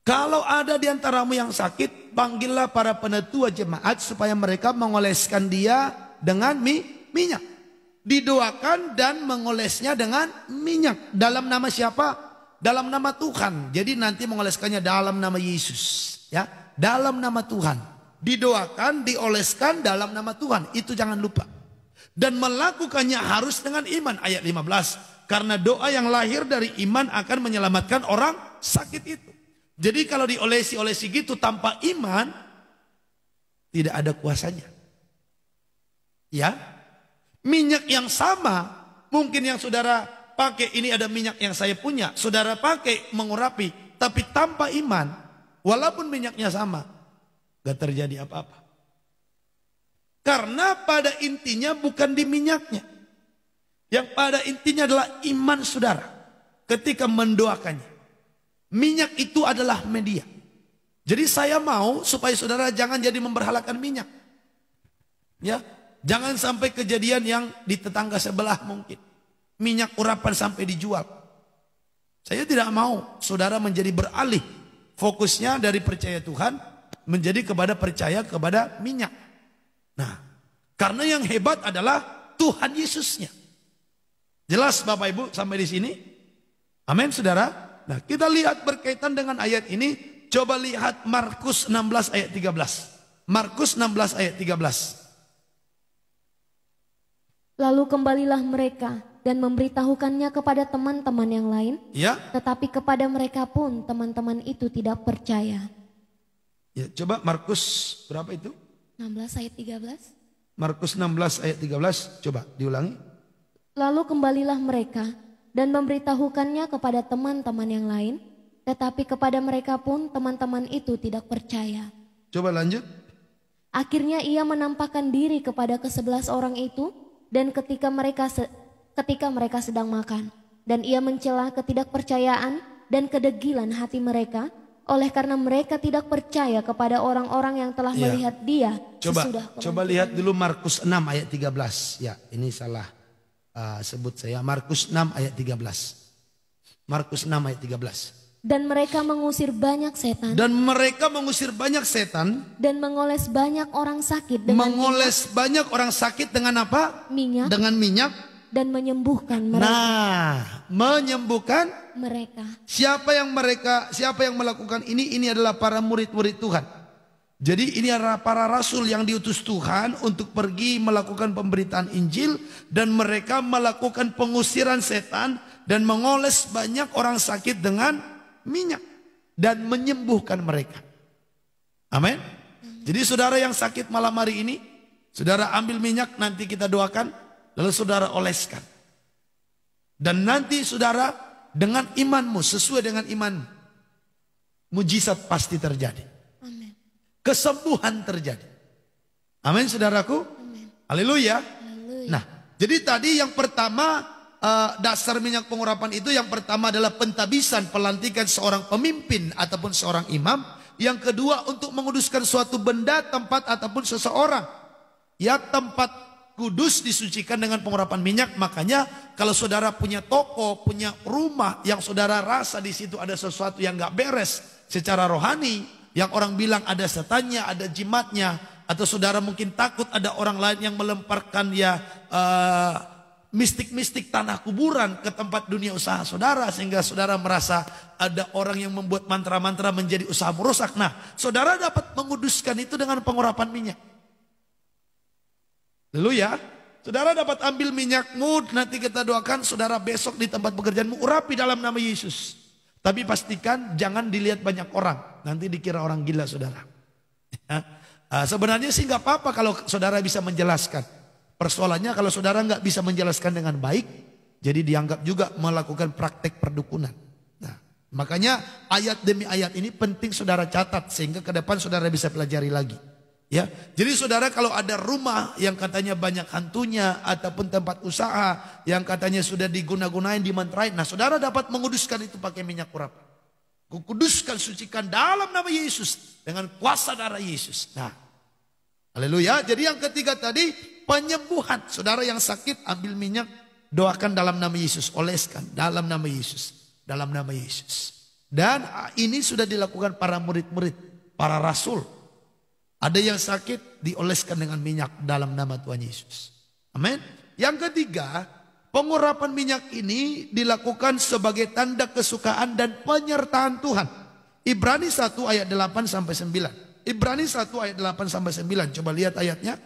Kalau ada di antaramu yang sakit, panggillah para penatua jemaat supaya mereka mengoleskan dia dengan minyak. Didoakan dan mengolesnya dengan minyak. Dalam nama siapa? Dalam nama Tuhan. Jadi nanti mengoleskannya dalam nama Yesus. Ya, dalam nama Tuhan. Didoakan, dioleskan dalam nama Tuhan. Itu jangan lupa. Dan melakukannya harus dengan iman. Ayat 15. Karena doa yang lahir dari iman akan menyelamatkan orang sakit itu. Jadi kalau diolesi-olesi gitu tanpa iman, tidak ada kuasanya. Ya, minyak yang sama, mungkin yang saudara pakai ini ada minyak yang saya punya, saudara pakai mengurapi, tapi tanpa iman, walaupun minyaknya sama, gak terjadi apa-apa. Karena pada intinya bukan di minyaknya. Yang pada intinya adalah iman saudara ketika mendoakannya. Minyak itu adalah media. Jadi saya mau supaya saudara jangan jadi memberhalakan minyak. Ya, jangan sampai kejadian yang di tetangga sebelah mungkin. Minyak urapan sampai dijual. Saya tidak mau saudara menjadi beralih. Fokusnya dari percaya Tuhan menjadi kepada percaya kepada minyak. Nah, karena yang hebat adalah Tuhan Yesusnya. Jelas Bapak Ibu sampai di sini? Amin saudara. Nah, kita lihat berkaitan dengan ayat ini. Coba lihat Markus 16 ayat 13. Markus 16 ayat 13. Lalu kembalilah mereka dan memberitahukannya kepada teman-teman yang lain. Ya. Tetapi kepada mereka pun teman-teman itu tidak percaya. Ya, coba Markus berapa itu? 16 ayat 13. Markus 16 ayat 13. Coba diulangi. Lalu kembalilah mereka dan memberitahukannya kepada teman-teman yang lain, tetapi kepada mereka pun teman-teman itu tidak percaya. Coba lanjut. Akhirnya ia menampakkan diri kepada ke-11 orang itu, dan ketika mereka sedang makan, dan ia mencela ketidakpercayaan dan kedegilan hati mereka, oleh karena mereka tidak percaya kepada orang-orang yang telah melihat dia. Coba lihat dulu Markus 6 ayat 13. Ya, ini salah. Sebut saya Markus 6 ayat 13. Markus 6 ayat 13. Dan mereka mengusir banyak setan. Dan mereka mengusir banyak setan. Dan mengoles banyak orang sakit dengan banyak orang sakit dengan apa? Minyak. Dengan minyak. Dan menyembuhkan mereka. Nah, menyembuhkan mereka. Siapa yang melakukan ini? Ini adalah para murid-murid Tuhan. Jadi ini adalah para rasul yang diutus Tuhan untuk pergi melakukan pemberitaan Injil. Dan mereka melakukan pengusiran setan dan mengoles banyak orang sakit dengan minyak. Dan menyembuhkan mereka. Amin. Jadi saudara yang sakit malam hari ini, saudara ambil minyak, nanti kita doakan, lalu saudara oleskan. Dan nanti saudara dengan imanmu, sesuai dengan imanmu, mujizat pasti terjadi. Amin. Kesembuhan terjadi. Amin saudaraku. Haleluya. Nah, jadi tadi yang pertama dasar minyak pengurapan itu, yang pertama adalah pentabisan, pelantikan seorang pemimpin ataupun seorang imam. Yang kedua untuk menguduskan suatu benda, tempat ataupun seseorang. Ya, tempat kudus disucikan dengan pengurapan minyak. Makanya kalau saudara punya toko, punya rumah yang saudara rasa di situ ada sesuatu yang gak beres secara rohani, yang orang bilang ada setannya, ada jimatnya, atau saudara mungkin takut ada orang lain yang melemparkan mistik-mistik tanah kuburan ke tempat dunia usaha saudara, sehingga saudara merasa ada orang yang membuat mantra-mantra menjadi usaha merusak. Nah, saudara dapat menguduskan itu dengan pengurapan minyak. Lalu ya, saudara dapat ambil minyakmu, nanti kita doakan saudara besok di tempat pekerjaanmu, urapi dalam nama Yesus. Tapi pastikan jangan dilihat banyak orang, nanti dikira orang gila saudara. Sebenarnya sih nggak apa-apa kalau saudara bisa menjelaskan. Persoalannya kalau saudara nggak bisa menjelaskan dengan baik, jadi dianggap juga melakukan praktek perdukunan. Nah, makanya ayat demi ayat ini penting saudara catat sehingga ke depan saudara bisa pelajari lagi. Ya, jadi saudara kalau ada rumah yang katanya banyak hantunya ataupun tempat usaha yang katanya sudah diguna-gunain, dimantrain, nah saudara dapat menguduskan itu pakai minyak urapan. Kuduskan, sucikan dalam nama Yesus dengan kuasa darah Yesus. Nah, haleluya. Jadi yang ketiga tadi penyembuhan. Saudara yang sakit ambil minyak, doakan dalam nama Yesus, oleskan dalam nama Yesus, dalam nama Yesus. Dan ini sudah dilakukan para murid-murid, para rasul. Ada yang sakit dioleskan dengan minyak dalam nama Tuhan Yesus. Amin. Yang ketiga, pengurapan minyak ini dilakukan sebagai tanda kesukaan dan penyertaan Tuhan. Ibrani 1 ayat 8 sampai 9. Ibrani 1 ayat 8 sampai 9. Coba lihat ayatnya.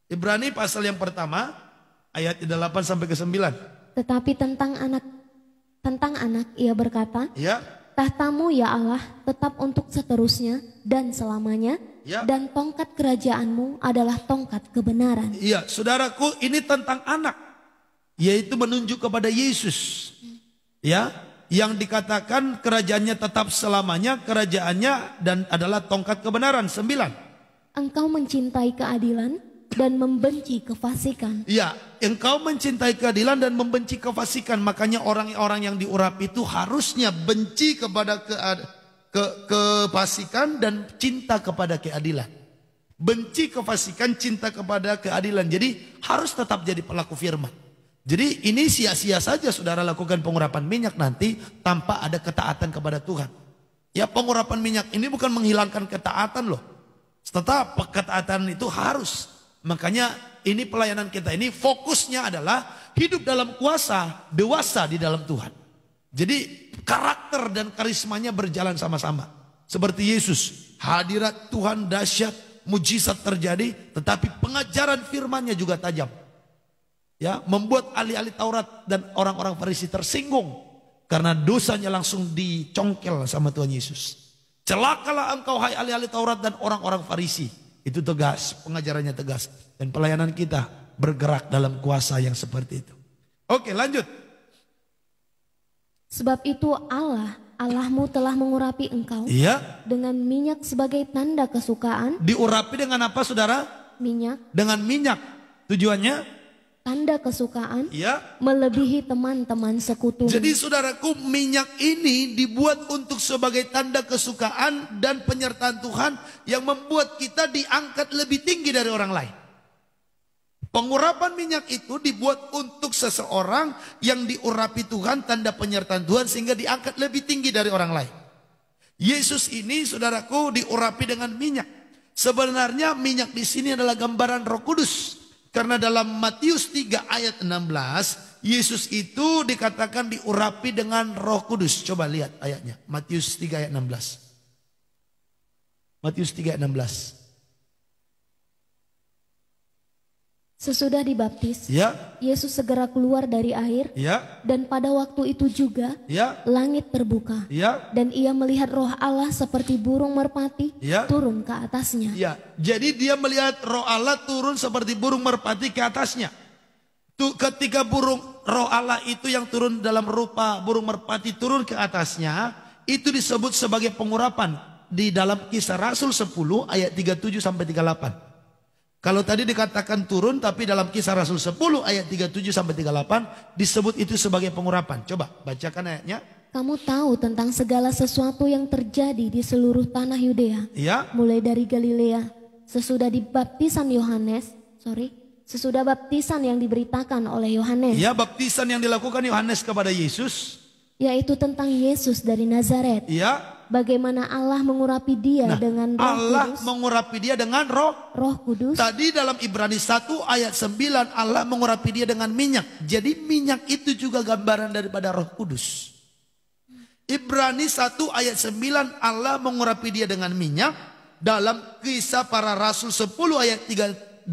Ibrani pasal yang pertama ayat 8 sampai ke 9. Tetapi tentang anak ia berkata, ya, tahtamu ya Allah tetap untuk seterusnya dan selamanya, ya, dan tongkat kerajaanmu adalah tongkat kebenaran. Iya, saudaraku, ini tentang anak, yaitu menunjuk kepada Yesus. Ya, yang dikatakan kerajaannya tetap selamanya, kerajaannya dan adalah tongkat kebenaran. 9. Engkau mencintai keadilan dan membenci kefasikan. Ya, engkau mencintai keadilan dan membenci kefasikan. Makanya orang-orang yang diurapi itu harusnya benci kepada kefasikan dan cinta kepada keadilan. Benci kefasikan, cinta kepada keadilan. Jadi harus tetap jadi pelaku firman. Jadi ini sia-sia saja saudara lakukan pengurapan minyak nanti tanpa ada ketaatan kepada Tuhan. Ya, pengurapan minyak ini bukan menghilangkan ketaatan loh. Tetap ketaatan itu harus. Makanya ini pelayanan kita ini fokusnya adalah hidup dalam kuasa, dewasa di dalam Tuhan. Jadi karakter dan karismanya berjalan sama-sama. Seperti Yesus, hadirat Tuhan dahsyat, mujizat terjadi, tetapi pengajaran firman-Nya juga tajam. Ya, membuat ahli-ahli Taurat dan orang-orang Farisi tersinggung karena dosanya langsung dicongkel sama Tuhan Yesus. Celakalah engkau hai ahli-ahli Taurat dan orang-orang Farisi. Itu tegas, pengajarannya tegas. Dan pelayanan kita bergerak dalam kuasa yang seperti itu. Oke, lanjut. Sebab itu Allahmu telah mengurapi engkau, iya, dengan minyak sebagai tanda kesukaan. Diurapi dengan apa saudara? Minyak. Dengan minyak. Tujuannya? Tanda kesukaan, iya, melebihi teman-teman sekutu. Jadi saudaraku, minyak ini dibuat untuk sebagai tanda kesukaan dan penyertaan Tuhan yang membuat kita diangkat lebih tinggi dari orang lain. Pengurapan minyak itu dibuat untuk seseorang yang diurapi Tuhan, tanda penyertaan Tuhan sehingga diangkat lebih tinggi dari orang lain. Yesus ini saudaraku diurapi dengan minyak. Sebenarnya minyak di sini adalah gambaran Roh Kudus. Karena dalam Matius 3 ayat 16, Yesus itu dikatakan diurapi dengan Roh Kudus. Coba lihat ayatnya, Matius 3 ayat 16. Matius 3 ayat 16. Sesudah dibaptis, Ya, Yesus segera keluar dari air, ya, dan pada waktu itu juga ya, langit terbuka, ya, dan ia melihat roh Allah seperti burung merpati ya. turun ke atasnya. Ya, jadi dia melihat roh Allah turun seperti burung merpati ke atasnya. Tuh, ketika roh Allah itu yang turun dalam rupa burung merpati turun ke atasnya, itu disebut sebagai pengurapan di dalam Kisah Rasul 10 ayat 37 sampai 38. Kalau tadi dikatakan turun, tapi dalam Kisah Rasul 10 ayat 37 sampai 38 disebut itu sebagai pengurapan. Coba bacakan ayatnya. Kamu tahu tentang segala sesuatu yang terjadi di seluruh tanah Yudea, Ya, mulai dari Galilea, sesudah baptisan yang diberitakan oleh Yohanes, ya, baptisan yang dilakukan Yohanes kepada Yesus. yaitu tentang Yesus dari Nazaret. Ya, Bagaimana Allah mengurapi dia dengan Roh Allah Kudus. mengurapi dia dengan Roh Kudus. Tadi dalam Ibrani 1 ayat 9 Allah mengurapi dia dengan minyak. Jadi minyak itu juga gambaran daripada Roh Kudus. Ibrani 1 ayat 9 Allah mengurapi dia dengan minyak. Dalam Kisah Para Rasul 10 ayat 38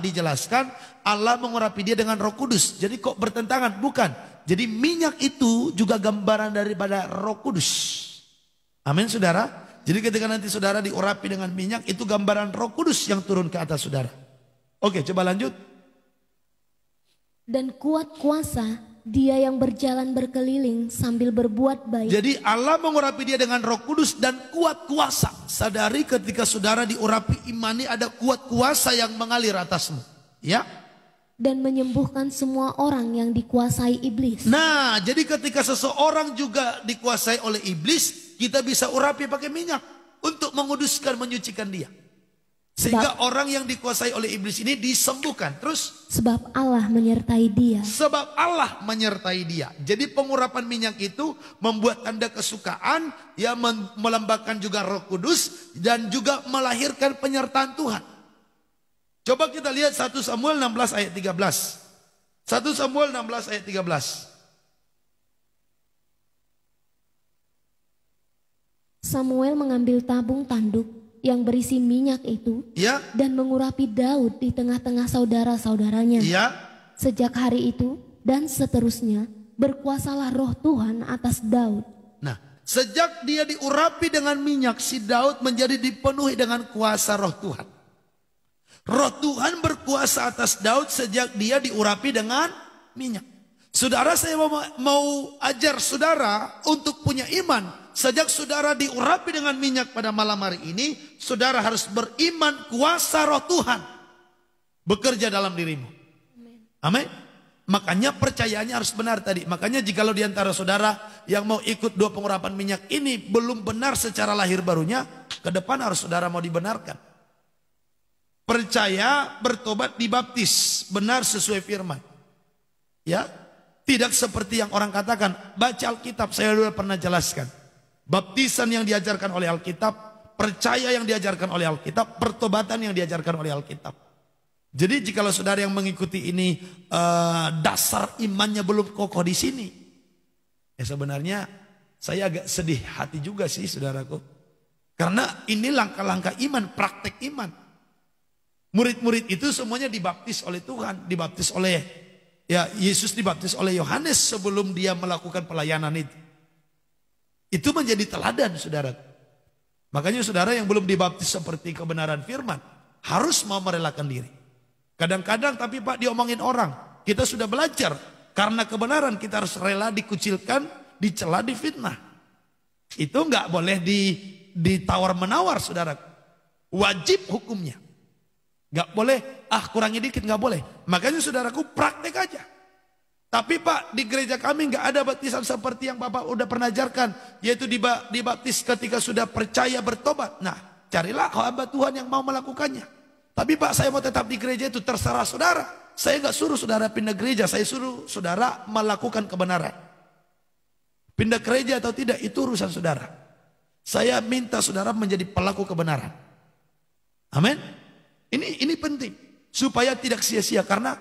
dijelaskan Allah mengurapi dia dengan Roh Kudus. Jadi kok bertentangan? Bukan. Jadi minyak itu juga gambaran daripada Roh Kudus. Amin, saudara. Jadi ketika nanti saudara diurapi dengan minyak, itu gambaran Roh Kudus yang turun ke atas saudara. Oke, coba lanjut. Dan kuat kuasa dia yang berjalan berkeliling sambil berbuat baik. Jadi Allah mengurapi dia dengan Roh Kudus dan kuat kuasa. Sadari ketika saudara diurapi imani ada kuat kuasa yang mengalir atasmu. Ya. Dan menyembuhkan semua orang yang dikuasai iblis. Nah, jadi ketika seseorang juga dikuasai oleh iblis, kita bisa urapi pakai minyak untuk menguduskan, menyucikan dia. Sehingga orang yang dikuasai oleh iblis ini disembuhkan. Terus? Sebab Allah menyertai dia. Sebab Allah menyertai dia. Jadi pengurapan minyak itu membuat tanda kesukaan, ya, melambangkan juga Roh Kudus dan juga melahirkan penyertaan Tuhan. Coba kita lihat 1 Samuel 16 ayat 13. 1 Samuel 16 ayat 13. Samuel mengambil tabung tanduk yang berisi minyak itu, Ya, dan mengurapi Daud di tengah-tengah saudara-saudaranya. ya. Sejak hari itu dan seterusnya berkuasalah Roh Tuhan atas Daud. Nah, sejak dia diurapi dengan minyak, si Daud menjadi dipenuhi dengan kuasa Roh Tuhan. Roh Tuhan berkuasa atas Daud sejak dia diurapi dengan minyak. Saudara, saya mau ajar saudara untuk punya iman. Sejak saudara diurapi dengan minyak pada malam hari ini, saudara harus beriman kuasa Roh Tuhan bekerja dalam dirimu. Amin. Makanya percayaannya harus benar tadi. Makanya jikalau di antara saudara yang mau ikut 2 pengurapan minyak ini belum benar secara lahir barunya, ke depan harus saudara mau dibenarkan. Percaya, bertobat, dibaptis, benar sesuai firman. Ya, tidak seperti yang orang katakan. Baca Alkitab, saya sudah pernah jelaskan. Baptisan yang diajarkan oleh Alkitab, percaya yang diajarkan oleh Alkitab, pertobatan yang diajarkan oleh Alkitab. Jadi jikalau saudara yang mengikuti ini dasar imannya belum kokoh di sini, ya sebenarnya saya agak sedih hati juga sih saudaraku. Karena ini langkah-langkah iman, praktek iman. Murid-murid itu semuanya dibaptis oleh Tuhan, dibaptis oleh Yesus, dibaptis oleh Yohanes sebelum dia melakukan pelayanan itu. Itu menjadi teladan saudara. Makanya saudara yang belum dibaptis seperti kebenaran firman harus mau merelakan diri. Kadang-kadang tapi Pak diomongin orang, kita sudah belajar karena kebenaran kita harus rela dikucilkan, dicela, difitnah. Itu nggak boleh ditawar menawar saudara. Wajib hukumnya. Gak boleh, kurangi dikit, gak boleh. Makanya saudaraku praktek aja. Tapi Pak, di gereja kami gak ada baptisan seperti yang Bapak udah pernah ajarkan. Yaitu dibaptis ketika sudah percaya bertobat. Nah, carilah hamba Tuhan yang mau melakukannya. Tapi Pak, saya mau tetap di gereja itu, terserah saudara. Saya gak suruh saudara pindah gereja, saya suruh saudara melakukan kebenaran. Pindah gereja atau tidak, itu urusan saudara. Saya minta saudara menjadi pelaku kebenaran. Amin. Ini penting supaya tidak sia-sia karena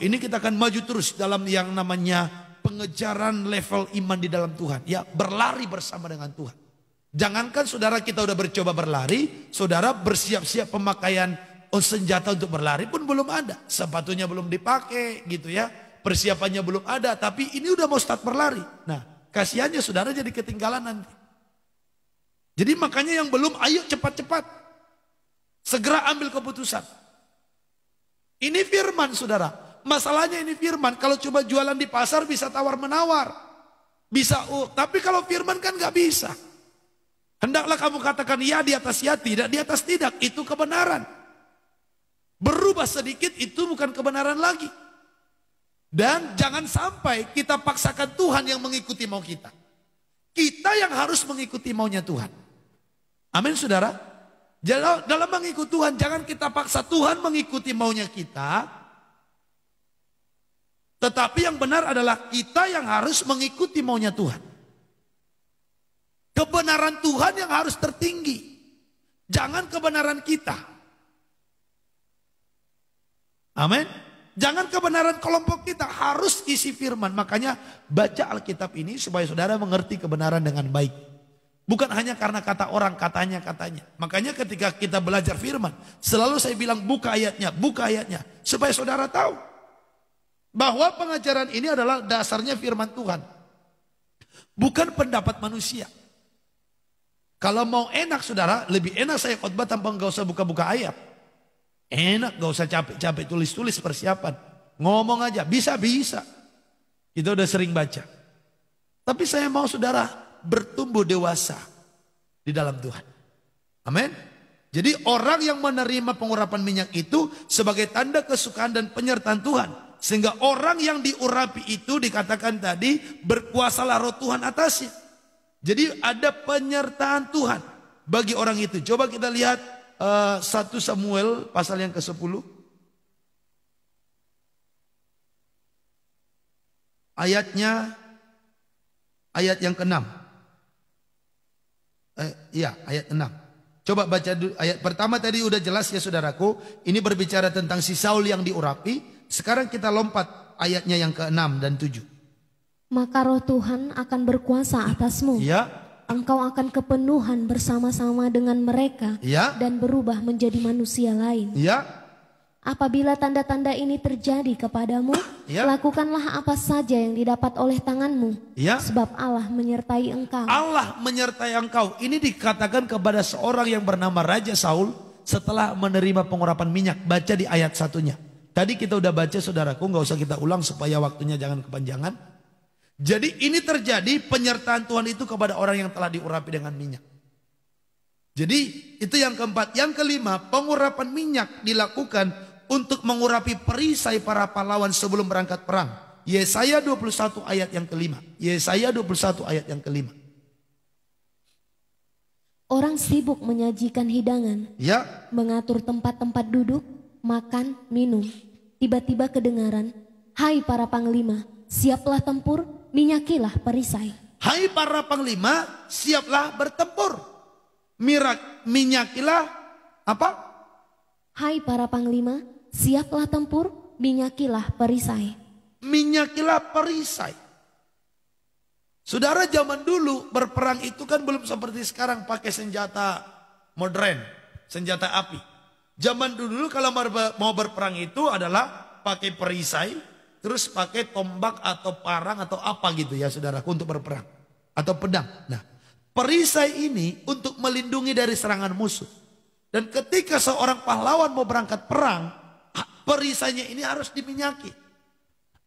ini kita akan maju terus dalam yang namanya pengejaran level iman di dalam Tuhan. Ya, berlari bersama dengan Tuhan. Jangankan saudara kita udah bercoba berlari, saudara bersiap-siap pemakaian senjata untuk berlari pun belum ada. Sepatunya belum dipakai gitu ya. Persiapannya belum ada, tapi ini udah mau start berlari. Nah, kasihannya saudara jadi ketinggalan nanti. Jadi makanya yang belum, ayo cepat-cepat. Segera ambil keputusan. Ini firman saudara. Masalahnya ini firman, kalau coba jualan di pasar bisa tawar-menawar. Bisa, tapi kalau firman kan gak bisa. Hendaklah kamu katakan ya di atas ya, tidak di atas tidak. Itu kebenaran. Berubah sedikit itu bukan kebenaran lagi. Dan jangan sampai kita paksakan Tuhan yang mengikuti mau kita. Kita yang harus mengikuti maunya Tuhan. Amin saudara. Dalam mengikuti Tuhan, jangan kita paksa Tuhan mengikuti maunya kita. Tetapi yang benar adalah kita yang harus mengikuti maunya Tuhan. Kebenaran Tuhan yang harus tertinggi. Jangan kebenaran kita. Amin. Jangan kebenaran kelompok kita, harus isi firman. Makanya baca Alkitab ini supaya saudara mengerti kebenaran dengan baik. Bukan hanya karena kata orang, katanya. Makanya ketika kita belajar firman, selalu saya bilang buka ayatnya. Supaya saudara tahu bahwa pengajaran ini adalah dasarnya firman Tuhan. Bukan pendapat manusia. Kalau mau enak saudara, lebih enak saya khotbah tanpa gak usah buka-buka ayat. Enak, gak usah capek-capek tulis-tulis persiapan. Ngomong aja, bisa. Kita udah sering baca. Tapi saya mau saudara bertumbuh dewasa di dalam Tuhan. Amin. Jadi orang yang menerima pengurapan minyak itu sebagai tanda kesukaan dan penyertaan Tuhan. Sehingga orang yang diurapi itu dikatakan tadi berkuasalah roh Tuhan atasnya. Jadi ada penyertaan Tuhan bagi orang itu. Coba kita lihat 1 Samuel pasal yang ke-10. Ayat yang ke-6. Ayat 6. Coba baca dulu ayat pertama tadi udah jelas ya saudaraku. Ini berbicara tentang si Saul yang diurapi. Sekarang kita lompat ayatnya yang ke-6 dan 7. Maka roh Tuhan akan berkuasa atasmu. Ya. Engkau akan kepenuhan bersama-sama dengan mereka. Ya. Dan berubah menjadi manusia lain. Ya. Apabila tanda-tanda ini terjadi kepadamu, ya, lakukanlah apa saja yang didapat oleh tanganmu, ya, sebab Allah menyertai engkau. Allah menyertai engkau. Ini dikatakan kepada seorang yang bernama Raja Saul setelah menerima pengurapan minyak. Baca di ayat 1-nya. Tadi kita udah baca saudaraku, nggak usah kita ulang supaya waktunya jangan kepanjangan. Jadi ini terjadi penyertaan Tuhan itu kepada orang yang telah diurapi dengan minyak. Jadi itu yang keempat. Yang kelima, pengurapan minyak dilakukan untuk mengurapi perisai para pahlawan sebelum berangkat perang. Yesaya 21 ayat yang kelima. Yesaya 21 ayat yang kelima. Orang sibuk menyajikan hidangan, ya, mengatur tempat-tempat duduk, makan, minum. Tiba-tiba kedengaran, hai para panglima, siaplah tempur, minyakilah perisai. Hai para panglima, siaplah bertempur. Minyakilah apa? Hai para panglima, siaplah tempur, minyakilah perisai. Minyakilah perisai. Saudara, zaman dulu berperang itu kan belum seperti sekarang pakai senjata modern, senjata api. Zaman dulu kalau mau berperang itu adalah pakai perisai, terus pakai tombak atau parang atau apa gitu ya saudaraku untuk berperang. Atau pedang. Nah, perisai ini untuk melindungi dari serangan musuh. Dan ketika seorang pahlawan mau berangkat perang, perisainya ini harus diminyaki.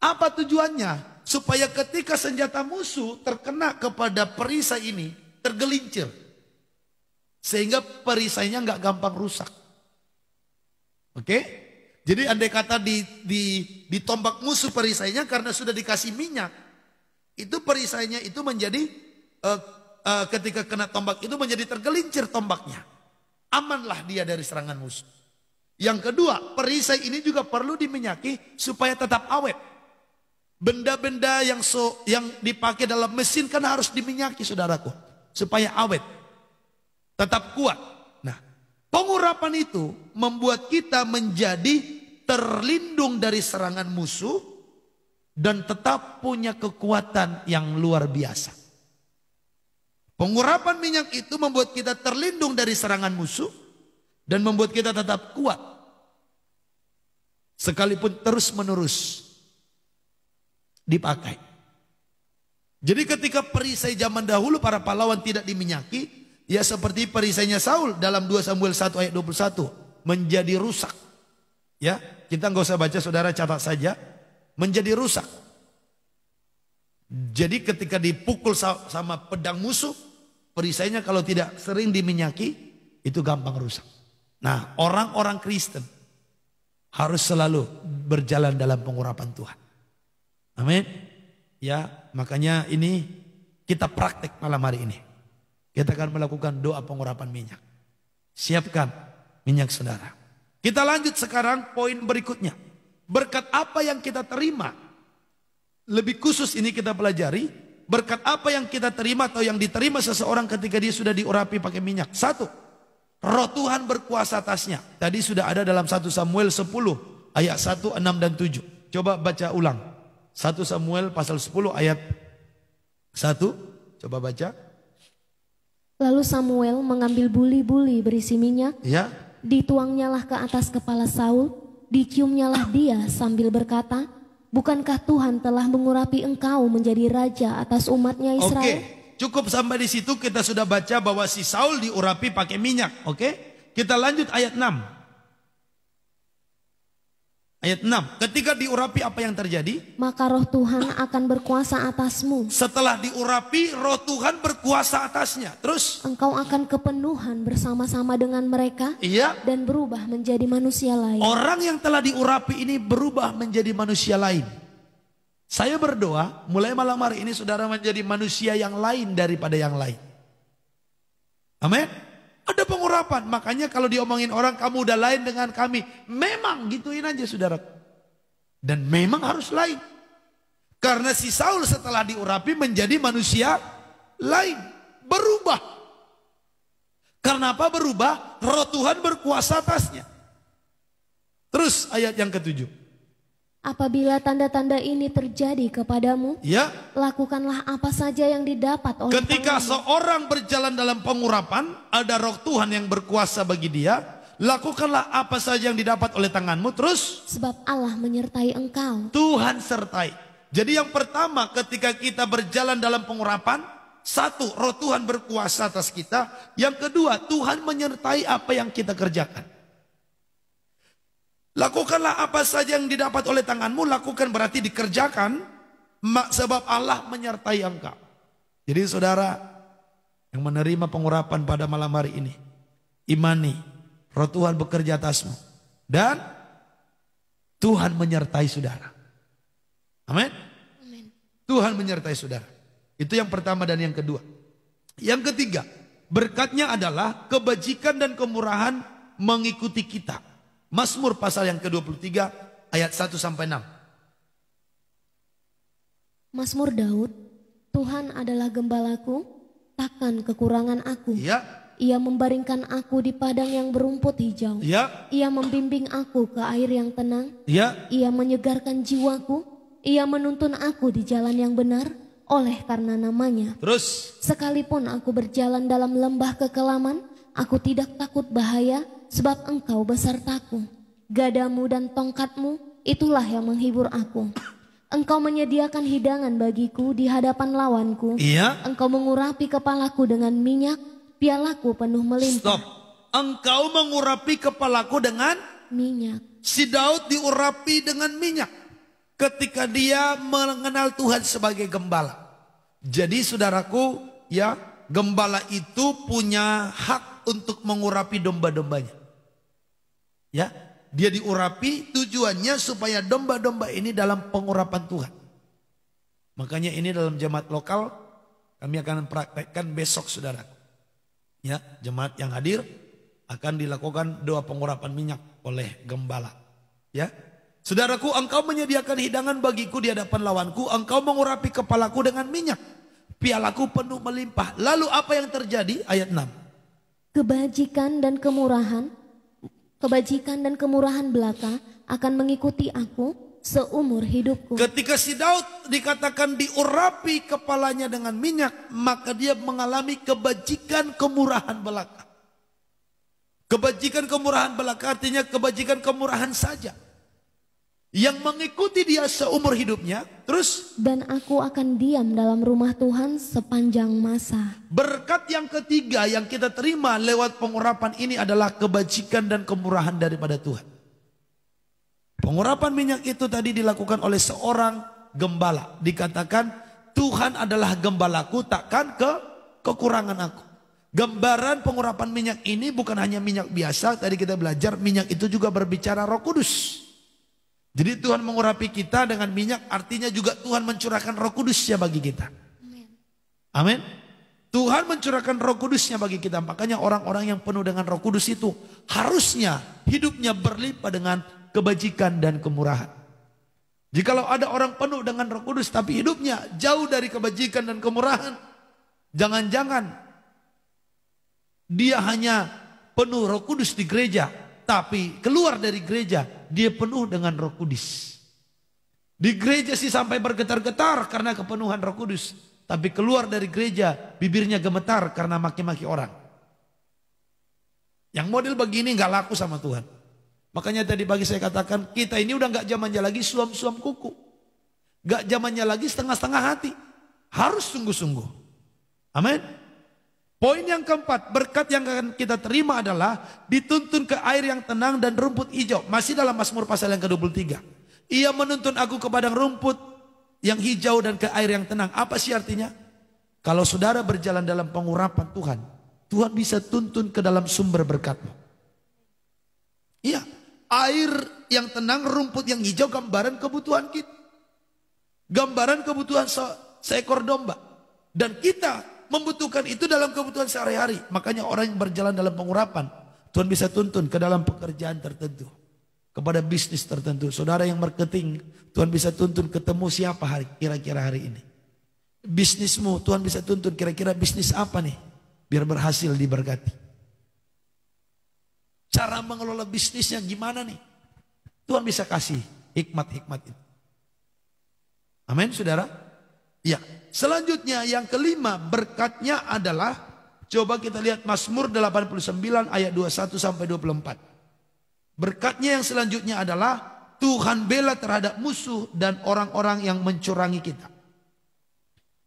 Apa tujuannya? Supaya ketika senjata musuh terkena kepada perisai ini, tergelincir. Sehingga perisainya nggak gampang rusak. Oke? Jadi andai kata ditombak musuh perisainya karena sudah dikasih minyak, itu perisainya itu menjadi ketika kena tombak itu menjadi tergelincir tombaknya. Amanlah dia dari serangan musuh. Yang kedua, perisai ini juga perlu diminyaki supaya tetap awet. Benda-benda yang dipakai dalam mesin kan harus diminyaki saudaraku. Supaya awet. Tetap kuat. Nah, pengurapan itu membuat kita menjadi terlindung dari serangan musuh. Dan tetap punya kekuatan yang luar biasa. Pengurapan minyak itu membuat kita terlindung dari serangan musuh. Dan membuat kita tetap kuat. Sekalipun terus menerus dipakai. Jadi ketika perisai zaman dahulu para pahlawan tidak diminyaki, ya seperti perisainya Saul dalam 2 Samuel 1 ayat 21 menjadi rusak. Ya, kita nggak usah baca, saudara catat saja, menjadi rusak. Jadi ketika dipukul sama pedang musuh, perisainya kalau tidak sering diminyaki itu gampang rusak. Nah, orang-orang Kristen harus selalu berjalan dalam pengurapan Tuhan. Amin. Ya, makanya ini kita praktek malam hari ini. Kita akan melakukan doa pengurapan minyak. Siapkan minyak saudara. Kita lanjut sekarang poin berikutnya. Berkat apa yang kita terima? Lebih khusus ini kita pelajari. Berkat apa yang kita terima atau yang diterima seseorang ketika dia sudah diurapi pakai minyak. 1. Roh Tuhan berkuasa atasnya. Tadi sudah ada dalam 1 Samuel 10 ayat 1, 6 dan 7. Coba baca ulang. 1 Samuel pasal 10 ayat 1. Coba baca. Lalu Samuel mengambil buli-buli berisi minyak. Ya. Dituangnyalah ke atas kepala Saul. Diciumnyalah dia sambil berkata, bukankah Tuhan telah mengurapi engkau menjadi raja atas umatnya Israel? Oke, cukup sampai di situ kita sudah baca bahwa si Saul diurapi pakai minyak. Oke, kita lanjut ayat 6. Ayat 6, ketika diurapi apa yang terjadi? Maka roh Tuhan akan berkuasa atasmu. Setelah diurapi, roh Tuhan berkuasa atasnya. Terus? Engkau akan kepenuhan bersama-sama dengan mereka. Iya. Dan berubah menjadi manusia lain. Orang yang telah diurapi ini berubah menjadi manusia lain. Saya berdoa, mulai malam hari ini saudara menjadi manusia yang lain daripada yang lain. Amin. Ada pengurapan, makanya kalau diomongin orang kamu udah lain dengan kami, memang gituin aja saudara. Dan memang harus lain. Karena si Saul setelah diurapi menjadi manusia lain, berubah. Karena apa berubah? Roh Tuhan berkuasa atasnya. Terus ayat yang ke-7. Apabila tanda-tanda ini terjadi kepadamu, ya, lakukanlah apa saja yang didapat oleh ketika tanganmu. seorang berjalan dalam pengurapan, ada roh Tuhan yang berkuasa bagi dia, lakukanlah apa saja yang didapat oleh tanganmu. Terus? Sebab Allah menyertai engkau. Tuhan sertai. Jadi yang pertama ketika kita berjalan dalam pengurapan, 1, roh Tuhan berkuasa atas kita. Yang kedua, Tuhan menyertai apa yang kita kerjakan. Lakukanlah apa saja yang didapat oleh tanganmu, lakukan berarti dikerjakan, sebab Allah menyertai engkau. Jadi saudara yang menerima pengurapan pada malam hari ini, imani, roh Tuhan bekerja atasmu. Dan Tuhan menyertai saudara. Amin. Tuhan menyertai saudara. Itu yang pertama dan yang kedua. Yang ketiga, berkatnya adalah kebajikan dan kemurahan mengikuti kita. Mazmur pasal yang ke-23 ayat 1 sampai 6. Mazmur Daud, Tuhan adalah gembalaku, takkan kekurangan aku. Ya. Ia membaringkan aku di padang yang berumput hijau. Ya. Ia membimbing aku ke air yang tenang. Ya. Ia menyegarkan jiwaku. Ia menuntun aku di jalan yang benar oleh karena namanya. Terus? Sekalipun aku berjalan dalam lembah kekelaman, aku tidak takut bahaya. Sebab engkau besertaku, gadamu dan tongkatmu, itulah yang menghibur aku. Engkau menyediakan hidangan bagiku di hadapan lawanku. Iya. Engkau mengurapi kepalaku dengan minyak, pialaku penuh melimpah. Stop. Engkau mengurapi kepalaku dengan minyak. Si Daud diurapi dengan minyak ketika dia mengenal Tuhan sebagai gembala. Jadi saudaraku, ya, gembala itu punya hak untuk mengurapi domba-dombanya. Ya, dia diurapi tujuannya supaya domba-domba ini dalam pengurapan Tuhan. Makanya ini dalam jemaat lokal kami akan praktekkan besok saudara. Ya, jemaat yang hadir akan dilakukan doa pengurapan minyak oleh gembala. Ya, saudaraku, engkau menyediakan hidangan bagiku di hadapan lawanku, engkau mengurapi kepalaku dengan minyak, pialaku penuh melimpah. Lalu apa yang terjadi? Ayat 6. Kebajikan dan kemurahan belaka akan mengikuti aku seumur hidupku. Ketika si Daud dikatakan diurapi kepalanya dengan minyak, maka dia mengalami kebajikan kemurahan belaka. Kebajikan kemurahan belaka artinya kebajikan kemurahan saja. yang mengikuti dia seumur hidupnya. Terus, dan aku akan diam dalam rumah Tuhan sepanjang masa. berkat yang ketiga yang kita terima lewat pengurapan ini adalah kebajikan dan kemurahan daripada Tuhan. Pengurapan minyak itu tadi dilakukan oleh seorang gembala. Dikatakan Tuhan adalah gembalaku, takkan kekurangan aku. Gambaran pengurapan minyak ini bukan hanya minyak biasa. Tadi kita belajar minyak itu juga berbicara Roh Kudus. Jadi Tuhan mengurapi kita dengan minyak, artinya juga Tuhan mencurahkan Roh Kudusnya bagi kita. Amin. Tuhan mencurahkan Roh Kudusnya bagi kita. Makanya orang-orang yang penuh dengan Roh Kudus itu harusnya hidupnya berlimpah dengan kebajikan dan kemurahan. Jikalau ada orang penuh dengan Roh Kudus tapi hidupnya jauh dari kebajikan dan kemurahan, jangan-jangan dia hanya penuh Roh Kudus di gereja, tapi keluar dari gereja dia penuh dengan Roh Kudus. Di gereja sih sampai bergetar-getar karena kepenuhan Roh Kudus, tapi keluar dari gereja bibirnya gemetar karena maki-maki orang. Yang model begini nggak laku sama Tuhan. Makanya tadi pagi saya katakan kita ini udah nggak zamannya lagi suam-suam kuku, nggak zamannya lagi setengah-setengah hati, harus sungguh-sungguh. Amin. Poin yang keempat, berkat yang akan kita terima adalah dituntun ke air yang tenang dan rumput hijau. Masih dalam Mazmur pasal yang ke-23. Ia menuntun aku ke padang rumput yang hijau dan ke air yang tenang. Apa sih artinya? Kalau saudara berjalan dalam pengurapan Tuhan, Tuhan bisa tuntun ke dalam sumber berkatmu. Iya, air yang tenang, rumput yang hijau, gambaran kebutuhan kita. Gambaran kebutuhan seekor domba. Dan kita membutuhkan itu dalam kebutuhan sehari-hari. Makanya orang yang berjalan dalam pengurapan, Tuhan bisa tuntun ke dalam pekerjaan tertentu, kepada bisnis tertentu. Saudara yang marketing, Tuhan bisa tuntun ketemu siapa kira-kira hari ini. Bisnismu, Tuhan bisa tuntun kira-kira bisnis apa nih, biar berhasil diberkati. Cara mengelola bisnisnya gimana nih, Tuhan bisa kasih hikmat-hikmat itu. Amin saudara. Ya, selanjutnya yang kelima berkatnya adalah, coba kita lihat Mazmur 89 ayat 21 sampai 24. Berkatnya yang selanjutnya adalah Tuhan bela terhadap musuh dan orang-orang yang mencurangi kita.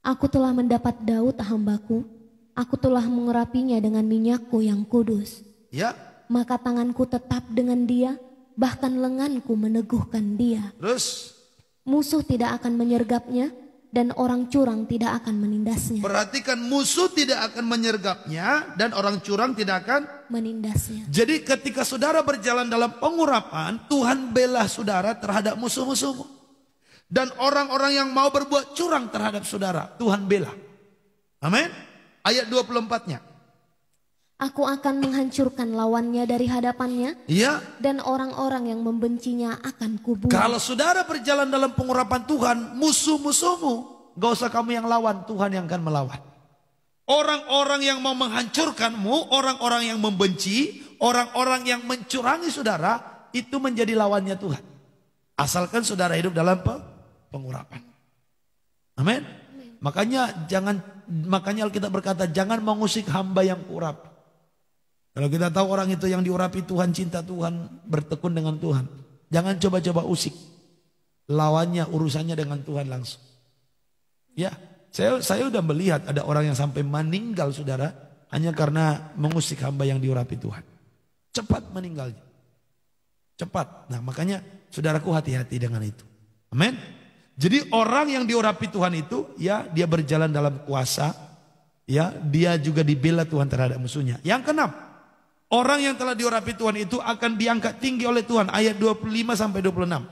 Aku telah mendapat Daud hambaku, aku telah mengurapinya dengan minyakku yang kudus. Ya. Maka tanganku tetap dengan dia, bahkan lenganku meneguhkan dia. Terus, musuh tidak akan menyergapnya, dan orang curang tidak akan menindasnya. Perhatikan, musuh tidak akan menyergapnya dan orang curang tidak akan menindasnya. Jadi ketika saudara berjalan dalam pengurapan, Tuhan bela saudara terhadap musuh-musuhmu. Dan orang-orang yang mau berbuat curang terhadap saudara, Tuhan bela. Amin. Ayat 24-nya. Aku akan menghancurkan lawannya dari hadapannya. Iya. Dan orang-orang yang membencinya akan kubunuh. Kalau saudara berjalan dalam pengurapan Tuhan, musuh-musuhmu, gak usah kamu yang lawan, Tuhan yang akan melawan. Orang-orang yang mau menghancurkanmu, orang-orang yang membenci, orang-orang yang mencurangi saudara, itu menjadi lawannya Tuhan. Asalkan saudara hidup dalam pengurapan. Amin. Makanya Alkitab berkata, jangan mengusik hamba yang kurap. Kalau kita tahu orang itu yang diurapi Tuhan, cinta Tuhan, bertekun dengan Tuhan, jangan coba-coba usik. Lawannya, urusannya dengan Tuhan langsung. Ya, saya udah melihat ada orang yang sampai meninggal saudara, hanya karena mengusik hamba yang diurapi Tuhan. Cepat meninggalnya. Cepat. Nah makanya saudaraku hati-hati dengan itu. Amin. Jadi orang yang diurapi Tuhan itu, ya dia berjalan dalam kuasa, ya dia juga dibela Tuhan terhadap musuhnya. Yang keenam, orang yang telah diurapi Tuhan itu akan diangkat tinggi oleh Tuhan. Ayat 25 sampai 26.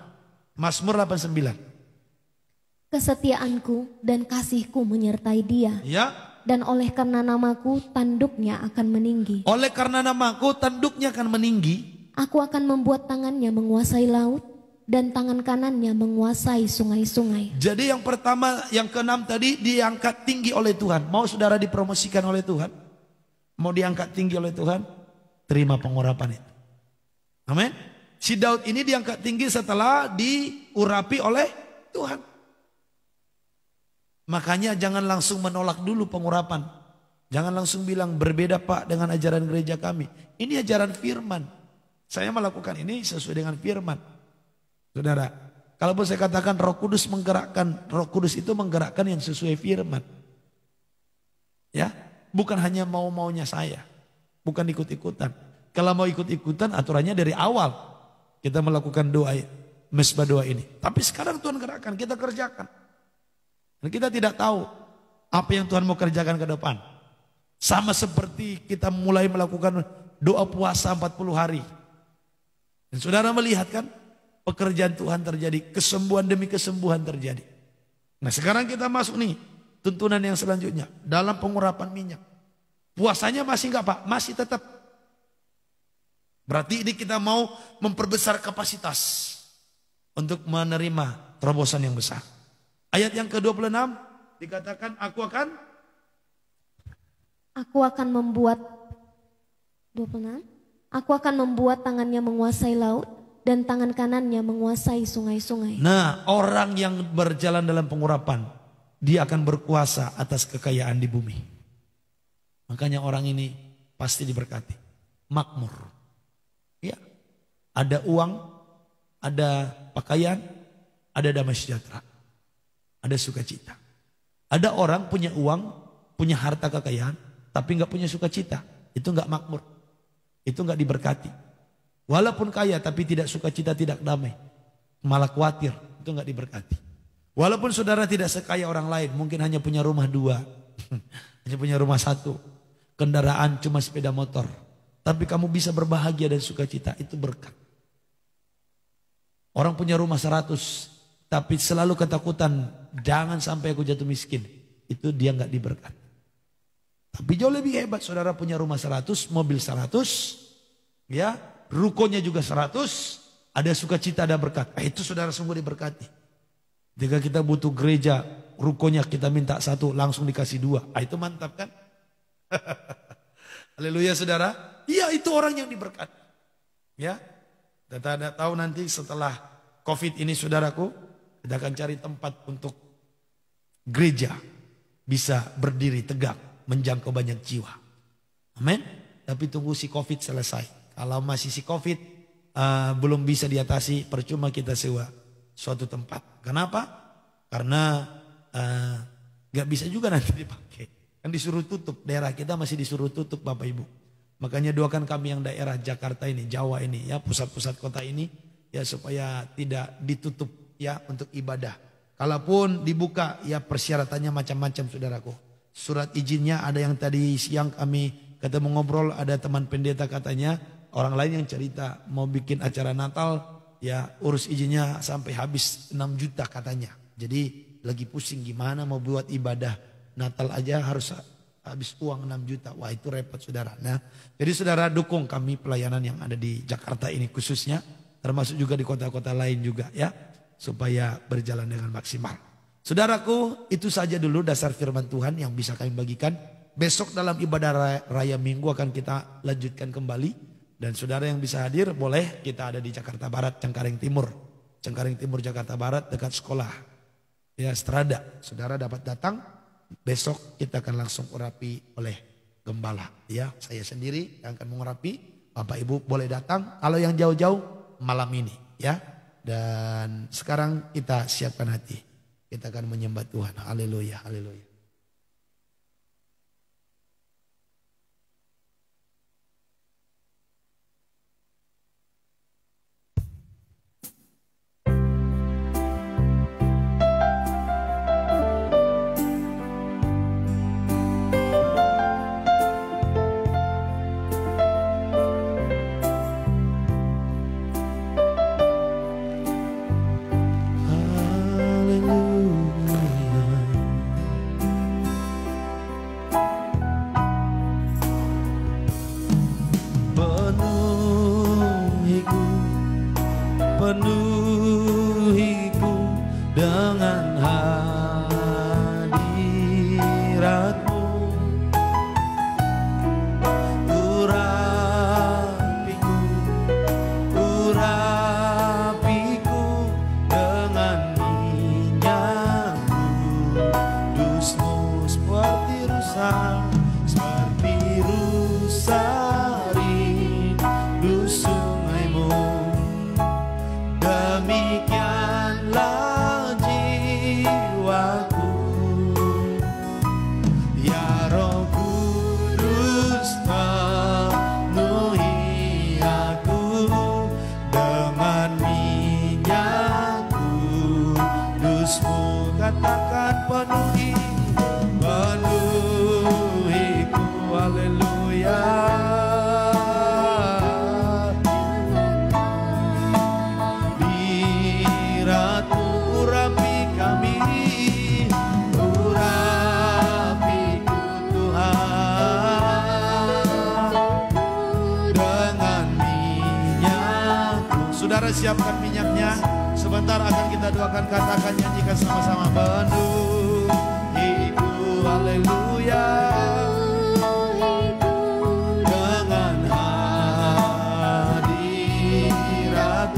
Mazmur 89. Kesetiaanku dan kasihku menyertai dia. Ya. Dan oleh karena namaku tanduknya akan meninggi. Oleh karena namaku tanduknya akan meninggi. Aku akan membuat tangannya menguasai laut dan tangan kanannya menguasai sungai-sungai. Jadi yang pertama, yang keenam tadi diangkat tinggi oleh Tuhan. Mau saudara dipromosikan oleh Tuhan? Mau diangkat tinggi oleh Tuhan? Terima pengurapan itu. Amin. Si Daud ini diangkat tinggi setelah diurapi oleh Tuhan. Makanya jangan langsung menolak dulu pengurapan. Jangan langsung bilang berbeda Pak dengan ajaran gereja kami. Ini ajaran firman. Saya melakukan ini sesuai dengan firman. Saudara, kalaupun saya katakan Roh Kudus menggerakkan, Roh Kudus itu menggerakkan yang sesuai firman. Ya, bukan hanya mau-maunya saya, bukan ikut-ikutan. Kalau mau ikut-ikutan aturannya dari awal kita melakukan doa, mesbah doa ini. Tapi sekarang Tuhan gerakkan, kita kerjakan. Dan kita tidak tahu apa yang Tuhan mau kerjakan ke depan. Sama seperti kita mulai melakukan doa puasa 40 hari. Dan saudara melihat kan, pekerjaan Tuhan terjadi, kesembuhan demi kesembuhan terjadi. Nah sekarang kita masuk nih, tuntunan yang selanjutnya, dalam pengurapan minyak. Puasanya masih enggak Pak? Masih tetap. Berarti ini kita mau memperbesar kapasitas untuk menerima terobosan yang besar. Ayat yang ke-26 dikatakan Aku akan membuat 26. Aku akan membuat tangannya menguasai laut dan tangan kanannya menguasai sungai-sungai. Nah, orang yang berjalan dalam pengurapan, dia akan berkuasa atas kekayaan di bumi. Makanya orang ini pasti diberkati, makmur. Ya, ada uang, ada pakaian, ada damai sejahtera, ada sukacita. Ada orang punya uang, punya harta kekayaan, tapi nggak punya sukacita, itu nggak makmur, itu nggak diberkati. Walaupun kaya tapi tidak sukacita, tidak damai, malah khawatir, itu nggak diberkati. Walaupun saudara tidak sekaya orang lain, mungkin hanya punya rumah 2, hanya punya rumah 1, kendaraan cuma sepeda motor, tapi kamu bisa berbahagia dan sukacita, itu berkat. Orang punya rumah 100, tapi selalu ketakutan, jangan sampai aku jatuh miskin, itu dia nggak diberkati. Tapi jauh lebih hebat, saudara punya rumah 100, mobil 100, ya, rukonya juga 100, ada sukacita, ada berkat. Itu saudara sungguh diberkati. Jika kita butuh gereja, rukonya kita minta 1, langsung dikasih 2. Itu mantap kan? Haleluya saudara. Iya, itu orang yang diberkati. Ya, kita tidak tahu nanti setelah COVID ini saudaraku, kita akan cari tempat untuk gereja bisa berdiri tegak, menjangkau banyak jiwa. Amin. Tapi tunggu si COVID selesai. Kalau masih si COVID belum bisa diatasi, percuma kita sewa suatu tempat. Kenapa? Karena gak bisa juga nanti dipakai. Kan disuruh tutup, daerah kita masih disuruh tutup Bapak Ibu. Makanya doakan kami yang daerah Jakarta ini, Jawa ini, ya pusat-pusat kota ini, ya supaya tidak ditutup ya untuk ibadah. Kalaupun dibuka, ya persyaratannya macam-macam saudaraku. Surat izinnya ada yang tadi siang kami ketemu ngobrol, ada teman pendeta katanya, orang lain yang cerita mau bikin acara Natal, ya urus izinnya sampai habis 6 juta katanya. Jadi lagi pusing gimana mau buat ibadah Natal aja harus habis uang 6 juta. Wah itu repot saudara. Nah, jadi saudara dukung kami pelayanan yang ada di Jakarta ini khususnya, termasuk juga di kota-kota lain juga ya, supaya berjalan dengan maksimal. Saudaraku, itu saja dulu dasar firman Tuhan yang bisa kami bagikan. Besok dalam ibadah raya Minggu akan kita lanjutkan kembali. Dan saudara yang bisa hadir boleh, kita ada di Jakarta Barat, Cengkareng Timur. Cengkareng Timur Jakarta Barat dekat sekolah ya Strada. Saudara dapat datang, besok kita akan langsung urapi oleh gembala. Ya, saya sendiri yang akan mengurapi. Bapak Ibu boleh datang, kalau yang jauh-jauh malam ini ya. Dan sekarang kita siapkan hati. Kita akan menyembah Tuhan. Haleluya, haleluya. Penuhiku dengan hadirat-Mu, urapiku dengan minyak kudus-Mu seperti rusa rindu sungai-Mu. Demikian Saudara siapkan minyaknya. Sebentar akan kita doakan, katakan, nyanyikan sama-sama. Penuhiku, haleluya. Dengan hadirat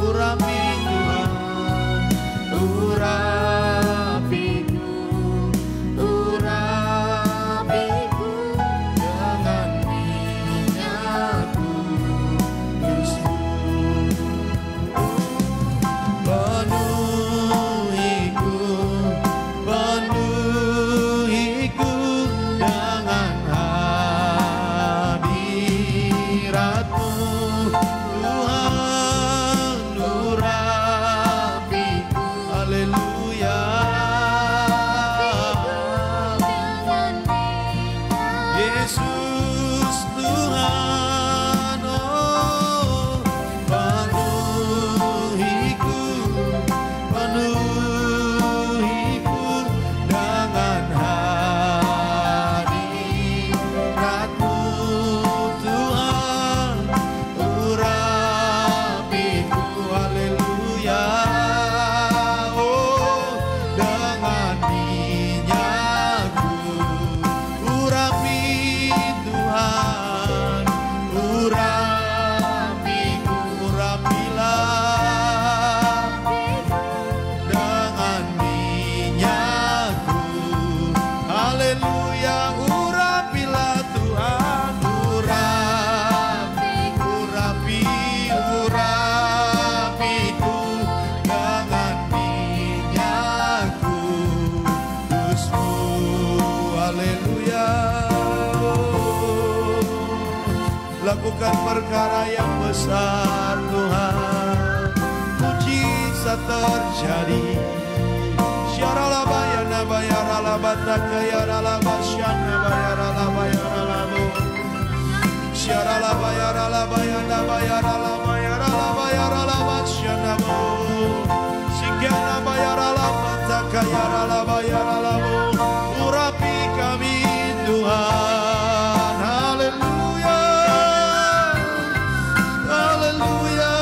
urapi Tuhan, urapiku, urapiku dengan minyakku Kristus. Penuhiku, penuhiku dengan hadirat-Mu Tuhan, urapiku, haleluya. Yesus Tuhan, oh penuhiku, penuhiku dengan hadirat-Mu Tuhan, urapiku, haleluya. Oh dengan minyakku urapi Tuhan, urapiku, urapilah dengan minyakku, haleluya. Urapilah Tuhan, urapiku, urapiku dengan minyakku Kristus, haleluya. Lakukan perkara yang besar Tuhan, mujizat terjadi. Syarala bayana bayarala bataka yarala basyana bayarala bayarala bo. Syarala bayarala bayana bayarala bayarala bayarala basyana bo. Sikana bayarala bataka yarala bayarala bo. Urapi kami Tuhan, haleluya, haleluya.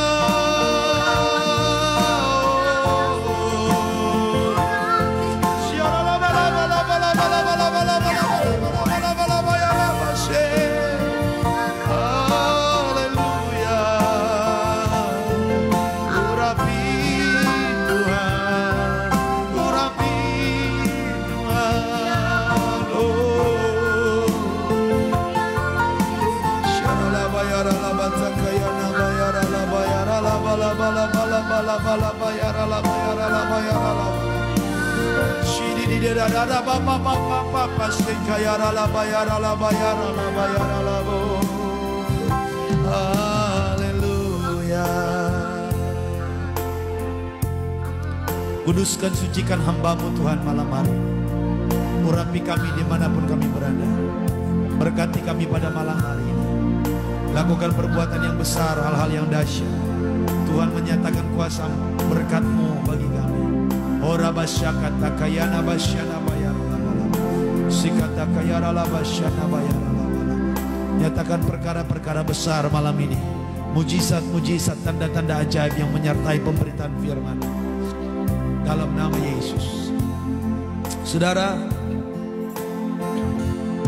Haleluya, urapi Tuhan, urapi Tuhan, oh. Syarala bayarala batakayana bayarala bayarala bala bala bala bala bala bayarala bayarala bayarala. Shidi di da da da ba ba ba ba ba ba shikayarala bayarala bayarala bayarala bo. Haleluya. Kuduskan, sucikan hamba-Mu Tuhan malam hari. Urapi kami dimanapun kami berada. Berkati kami pada malam hari ini. Lakukan perbuatan yang besar, hal-hal yang dahsyat. Tuhan menyatakan kuasa-Mu, berkat-Mu bagi kami. Ora basyakata kayana basyana bayarala bala. Sikata kayarala basyana bayarala bala. Nyatakan perkara-perkara besar malam ini. Mujizat-mujizat, tanda-tanda ajaib yang menyertai pemberitaan firman. Dalam nama Yesus. Saudara,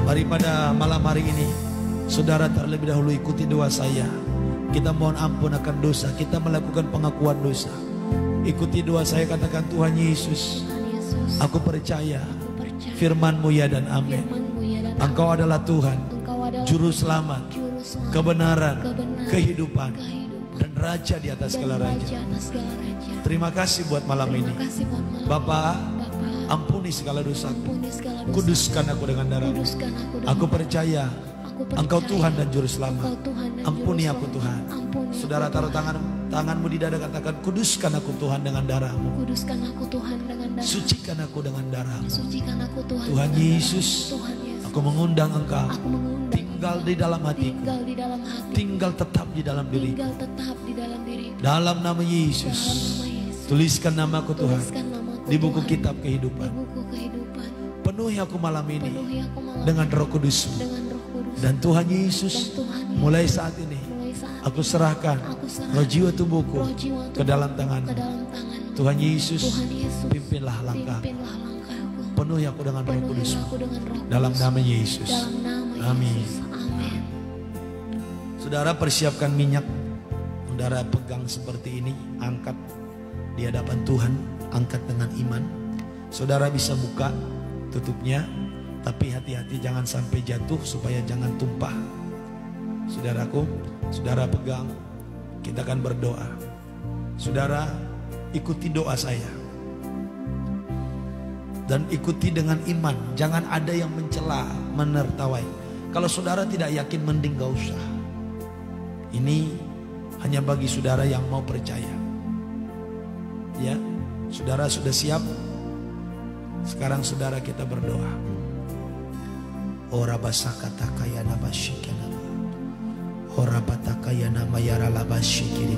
mari pada malam hari ini, saudara terlebih dahulu ikuti doa saya. Kita mohon ampun akan dosa, kita melakukan pengakuan dosa. Ikuti doa saya, katakan, Tuhan Yesus, aku percaya firman-Mu ya dan amin. Engkau adalah Tuhan, Juru Selamat, kebenaran, kehidupan, dan Raja di atas segala Raja. Terima kasih buat malam ini. Bapa, ampuni segala dosaku. Kuduskan aku dengan darah-Mu. Aku percaya Engkau Tuhan dan Juru Selamat. Ampuni aku Tuhan. Saudara taruh tanganmu di dada, katakan, kuduskan aku Tuhan dengan darah-Mu. Kuduskan aku Tuhan dengan darah. Sucikan aku dengan darah-Mu. Sucikan aku Tuhan. Tuhan Yesus, aku mengundang Engkau. Aku mengundang Tinggal di dalam hatiku. tinggal di dalam hati. Tinggal tetap di dalam diriku. Tinggal tetap di dalam diri. Dalam nama Yesus, tuliskan namaku Tuhan di buku kitab kehidupan. Di buku kehidupan. Penuhi aku malam ini Penuhi aku malam dengan Roh Kudus-Mu. dengan Roh Kudus. Dan Tuhan Yesus, Dan Tuhan Yesus, mulai saat ini mulai saat Aku serahkan roh jiwa tubuhku ke dalam tangan-Mu. Tuhan Yesus, pimpinlah langkahku. Penuhi aku dengan Roh Kudus. Dalam nama Yesus. Amin. Saudara, persiapkan minyak. Saudara pegang seperti ini, angkat di hadapan Tuhan, angkat dengan iman. Saudara bisa buka tutupnya, tapi hati-hati jangan sampai jatuh supaya jangan tumpah. Saudaraku, saudara pegang, kita akan berdoa. Saudara ikuti doa saya dan ikuti dengan iman. Jangan ada yang mencela, menertawai. Kalau saudara tidak yakin, mending gak usah. Ini hanya bagi saudara yang mau percaya. Ya, saudara sudah siap? Sekarang saudara kita berdoa. Ora basakata kaya nabashikana. Ora bataka nama yara labashikiri.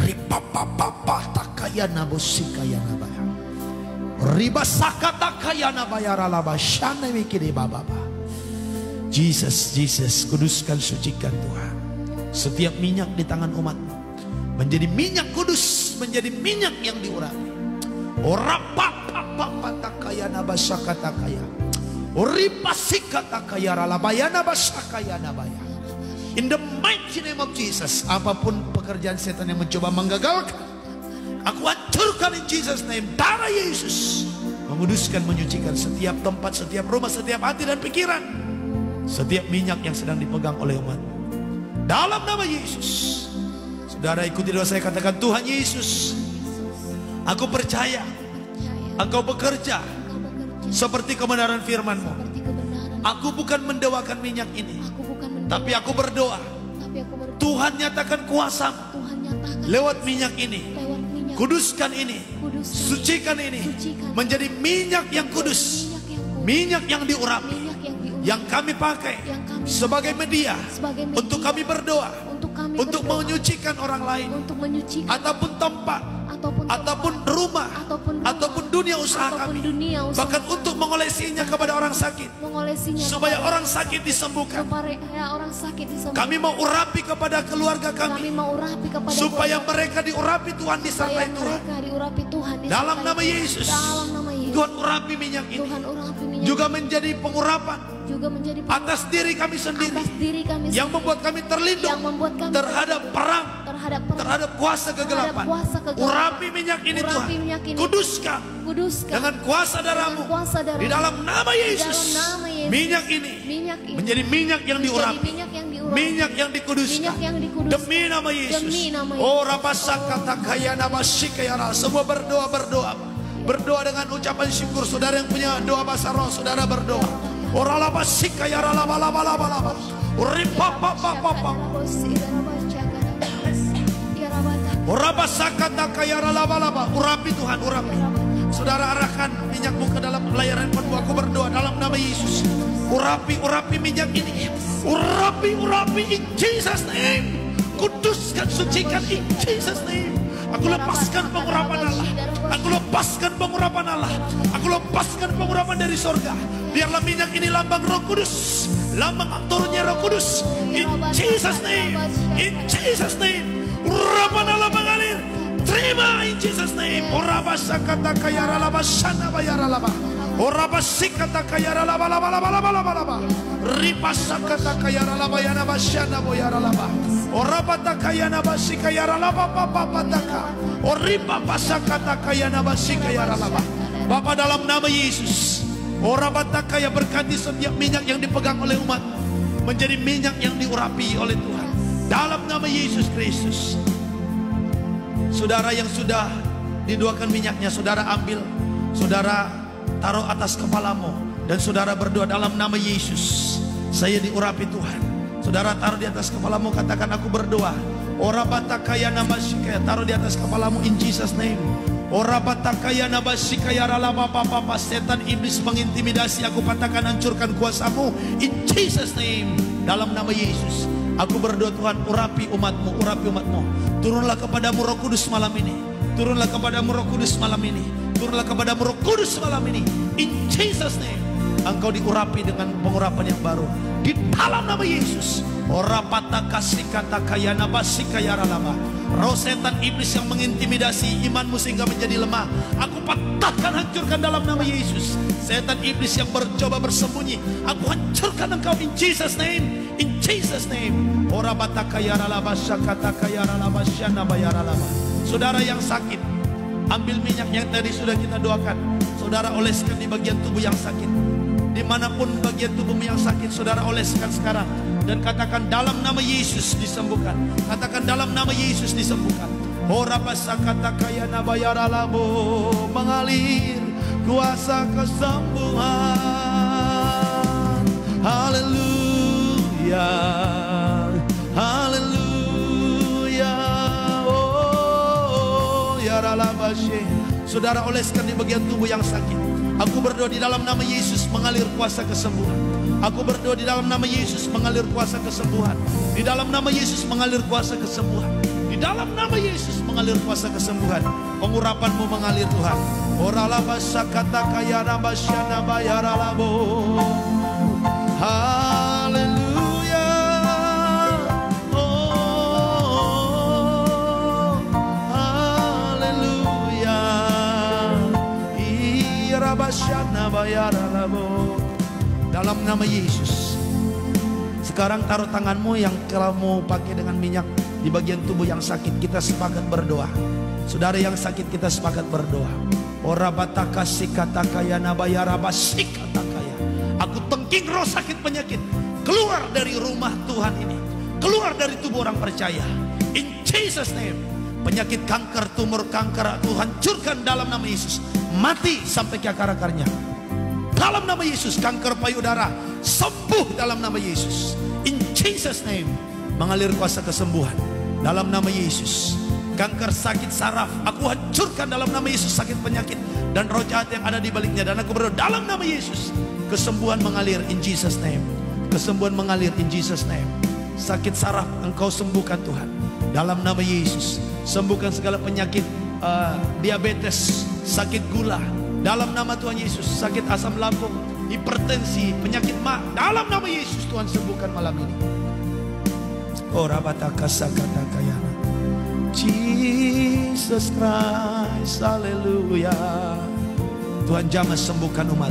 Ripapapapa takaya nabosika ya nabaya. Ribasakata kaya nabayara labashana mikiri bababa. Jesus, kuduskan, sucikan Tuhan. Setiap minyak di tangan umat menjadi minyak kudus, menjadi minyak yang diurapi. Ora papa takaya nabasakata kaya. Oripasikata kaya ralabayana basakaya nabaya. In the mighty name of Jesus, apapun pekerjaan setan yang mencoba menggagalkan, aku hancurkan in Jesus name. Darah Yesus menguduskan, menyucikan setiap tempat, setiap rumah, setiap hati dan pikiran, setiap minyak yang sedang dipegang oleh umat. Dalam nama Yesus, saudara ikuti doa saya, katakan, Tuhan Yesus, aku percaya Engkau bekerja seperti kebenaran firman-Mu. Aku bukan mendewakan minyak ini, tapi aku berdoa, Tuhan nyatakan kuasa lewat minyak ini. Kuduskan ini, sucikan ini menjadi minyak yang kudus, minyak yang diurapi, yang kami pakai sebagai media untuk kami berdoa, untuk menyucikan orang lain, ataupun tempat, ataupun rumah, ataupun dunia usaha kami, bahkan untuk mengolesinya kepada orang sakit, supaya orang sakit disembuhkan. Kami mau urapi kepada keluarga kami, supaya mereka diurapi Tuhan, disertai Tuhan. Dalam nama Yesus, Tuhan urapi minyak ini juga menjadi pengurapan atas diri kami sendiri, yang membuat kami terlindung terhadap perang, terhadap kuasa kegelapan. Urapi minyak ini Tuhan, kuduskan dengan kuasa darah-Mu. Di dalam nama Yesus, minyak ini menjadi minyak yang diurapi, minyak yang dikuduskan demi nama Yesus. Oh rabasakata kaya nabashikayara. Semua berdoa dengan ucapan syukur. Saudara yang punya doa bahasa roh, saudara berdoa. Oralabashikayara laba. Ripapapapapa. Orabasakata kayara laba. Urapi Tuhan, urapi. Saudara arahkan minyakmu ke dalam layar handphone. Aku berdoa dalam nama Yesus. Urapi minyak ini. Urapi in Jesus name. Kuduskan, sucikan in Jesus name. Aku lepaskan pengurapan Allah. Aku lepaskan pengurapan Allah. Aku lepaskan pengurapan dari sorga. Biarlah minyak ini lambang Roh Kudus, lambang turunnya Roh Kudus. In Jesus name. In Jesus name. Urapan Allah mengalir. Terima in Jesus name. Orabasakata kayara laba shana bayara laba. Orabasikata kayara laba. Ripasakata kayara laba yana bashana boyara laba. Orabata kayana basikayara laba papapataka. Oripapasakata kayana basikayara laba. Bapa, dalam nama Yesus, orabata kaya berkati setiap minyak yang dipegang oleh umat menjadi minyak yang diurapi oleh Tuhan. Dalam nama Yesus Kristus. Saudara yang sudah didoakan minyaknya, saudara ambil, saudara taruh atas kepalamu, dan saudara berdoa dalam nama Yesus, saya diurapi Tuhan. Saudara taruh di atas kepalamu, katakan, aku berdoa. Orabatakaya nabashikaya, taruh di atas kepalamu in Jesus name. Orabatakaya nabashikaya ralaba papa. Setan iblis mengintimidasi, aku patahkan, hancurkan kuasamu in Jesus name. Dalam nama Yesus, aku berdoa Tuhan, urapi umatmu, urapi umatmu. Turunlah kepadamu Roh Kudus malam ini. Turunlah kepadamu Roh Kudus malam ini. Turunlah kepadamu Roh Kudus malam ini. In Jesus name. engkau diurapi dengan pengurapan yang baru di dalam nama Yesus. Ora pataka sikata kayana basikaya ralaba. Roh setan iblis yang mengintimidasi imanmu sehingga menjadi lemah, aku patahkan, hancurkan dalam nama Yesus. Setan iblis yang mencoba bersembunyi, aku hancurkan engkau in Jesus name, in Jesus name. Ora pataka ya ralaba sakata kaya ralaba syana bayaralaba. Saudara yang sakit, ambil minyak yang tadi sudah kita doakan. Saudara oleskan di bagian tubuh yang sakit. Dimanapun bagian tubuhmu yang sakit, saudara oleskan sekarang. Dan katakan dalam nama Yesus disembuhkan. Katakan dalam nama Yesus disembuhkan. Ora pasakata kaya nabayaralabo, mengalir kuasa kesembuhan. Haleluya, haleluya. Oh, ya ralabashe. Saudara oleskan di bagian tubuh yang sakit. Aku berdoa di dalam nama Yesus mengalir kuasa kesembuhan. Aku berdoa di dalam nama Yesus mengalir kuasa kesembuhan. Di dalam nama Yesus mengalir kuasa kesembuhan. Di dalam nama Yesus mengalir kuasa kesembuhan. Pengurapanmu mengalir Tuhan. Oralaba sakata kaya rabasyana bayaralabo. Haleluya. Oh, haleluya. Irabasyana bayaralabo. Dalam nama Yesus. Sekarang taruh tanganmu yang kamu pakai dengan minyak di bagian tubuh yang sakit. Kita sepakat berdoa. Saudara yang sakit, kita sepakat berdoa. Ora bataka sikata kaya nabayara basikata kaya. Aku tengking roh sakit penyakit keluar dari rumah Tuhan ini, keluar dari tubuh orang percaya. In Jesus name. Penyakit kanker, tumor kanker, Tuhan hancurkan dalam nama Yesus. Mati sampai ke akar-akarnya. Dalam nama Yesus, kanker payudara sembuh dalam nama Yesus. In Jesus name, mengalir kuasa kesembuhan dalam nama Yesus. Kanker sakit saraf, aku hancurkan dalam nama Yesus sakit penyakit dan roh jahat yang ada di baliknya. Dan aku berdoa dalam nama Yesus, kesembuhan mengalir in Jesus name. Kesembuhan mengalir in Jesus name. Sakit saraf engkau sembuhkan Tuhan dalam nama Yesus. Sembuhkan segala penyakit diabetes, sakit gula dalam nama Tuhan Yesus. Sakit asam lambung, hipertensi, penyakit ma, dalam nama Yesus Tuhan sembuhkan malam ini. Ora bataka sakata kayana. Jesus Christ, haleluya. Tuhan jamah sembuhkan umat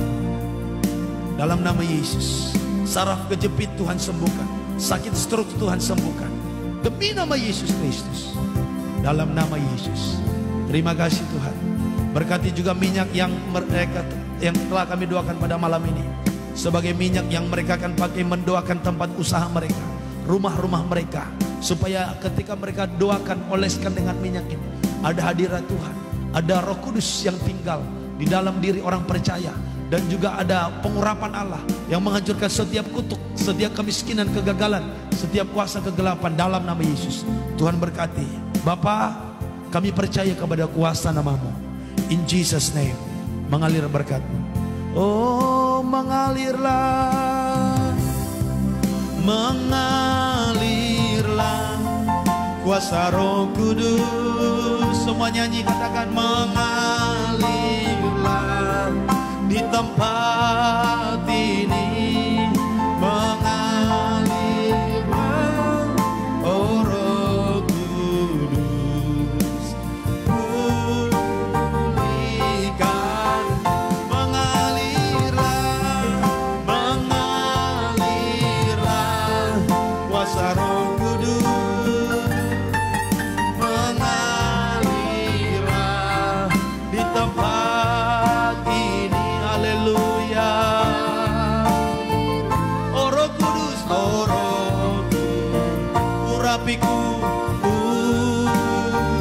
dalam nama Yesus. Saraf kejepit Tuhan sembuhkan, sakit stroke Tuhan sembuhkan demi nama Yesus Kristus. Dalam nama Yesus. Terima kasih Tuhan. Berkati juga minyak yang mereka yang telah kami doakan pada malam ini, sebagai minyak yang mereka akan pakai mendoakan tempat usaha mereka, rumah-rumah mereka, supaya ketika mereka doakan, oleskan dengan minyak ini, ada hadirat Tuhan, ada Roh Kudus yang tinggal di dalam diri orang percaya, dan juga ada pengurapan Allah yang menghancurkan setiap kutuk, setiap kemiskinan, kegagalan, setiap kuasa kegelapan dalam nama Yesus. Tuhan berkati. Bapa, kami percaya kepada kuasa nama-Mu. In Jesus name, mengalir berkat-Mu. Oh, mengalirlah, mengalirlah kuasa Roh Kudus. Semua nyanyi, katakan mengalirlah di tempat ini. Mengalirlah, oh Roh Kudus, pulihkan. Mengalirlah, mengalirlah kuasa Roh Kudus. Mengalirlah di tempat ini. Haleluya. Oh Roh Kudus, oh Roh Kudus, urapiku,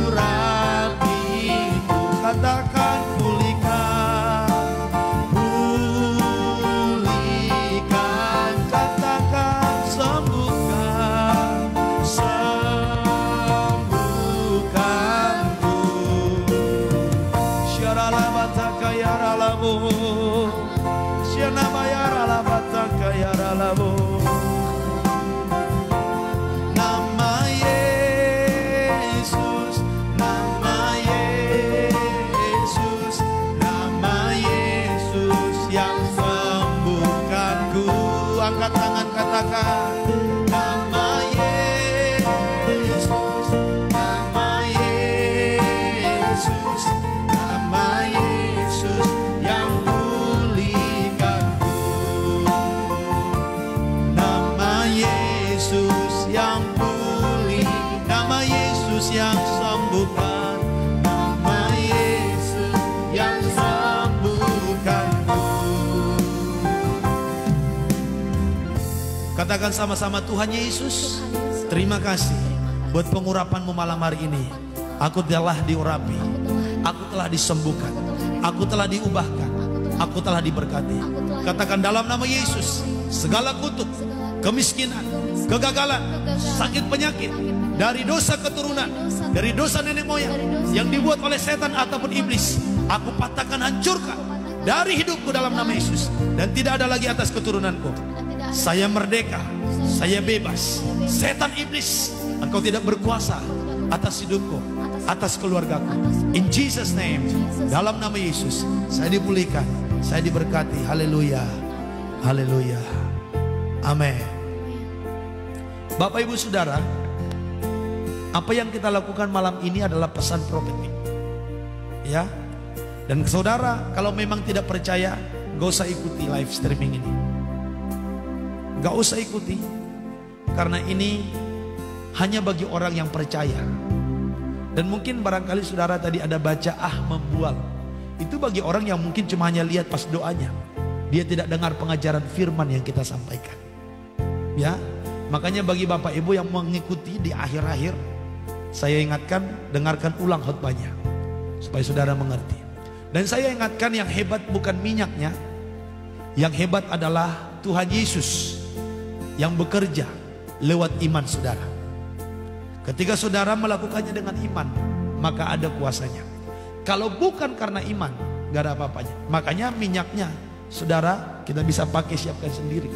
urapiku. Katakan pulihkan, pulihkan. Katakan sembuhkan, sembuhkanku. Syaralabataka yaralabu, syanabayaralabataka yaralabu. Nama Yesus, nama Yesus, nama Yesus yang sembuh. yang sembuhkan, nama Yesus yang sembuhkanku. Katakan sama-sama, Tuhan Yesus, terima kasih buat pengurapan-Mu malam hari ini. Aku telah diurapi, aku telah disembuhkan, aku telah diubahkan, aku telah diberkati. Katakan dalam nama Yesus, segala kutuk, kemiskinan, kegagalan, sakit penyakit, dari dosa keturunan, dari dosa nenek moyang yang dibuat oleh setan ataupun iblis, aku patahkan, hancurkan dari hidupku dalam nama Yesus. Dan tidak ada lagi atas keturunanku. Saya merdeka, saya bebas. Setan iblis, engkau tidak berkuasa atas hidupku, atas keluargaku. In Jesus name, dalam nama Yesus, saya dipulihkan, saya diberkati. Haleluya, haleluya, amin. Bapak Ibu Saudara, apa yang kita lakukan malam ini adalah pesan prophetik, ya. Dan saudara, kalau memang tidak percaya, gak usah ikuti live streaming ini. Gak usah ikuti, karena ini hanya bagi orang yang percaya. Dan mungkin barangkali saudara tadi ada baca membual. Itu bagi orang yang mungkin cuma hanya lihat pas doanya. Dia tidak dengar pengajaran firman yang kita sampaikan. Ya, makanya bagi Bapak Ibu yang mengikuti di akhir-akhir, saya ingatkan, dengarkan ulang khotbahnya supaya saudara mengerti. Dan saya ingatkan, yang hebat bukan minyaknya, yang hebat adalah Tuhan Yesus yang bekerja lewat iman saudara. Ketika saudara melakukannya dengan iman, maka ada kuasanya. Kalau bukan karena iman, gak ada apa-apanya. Makanya minyaknya saudara kita bisa pakai, siapkan sendiri.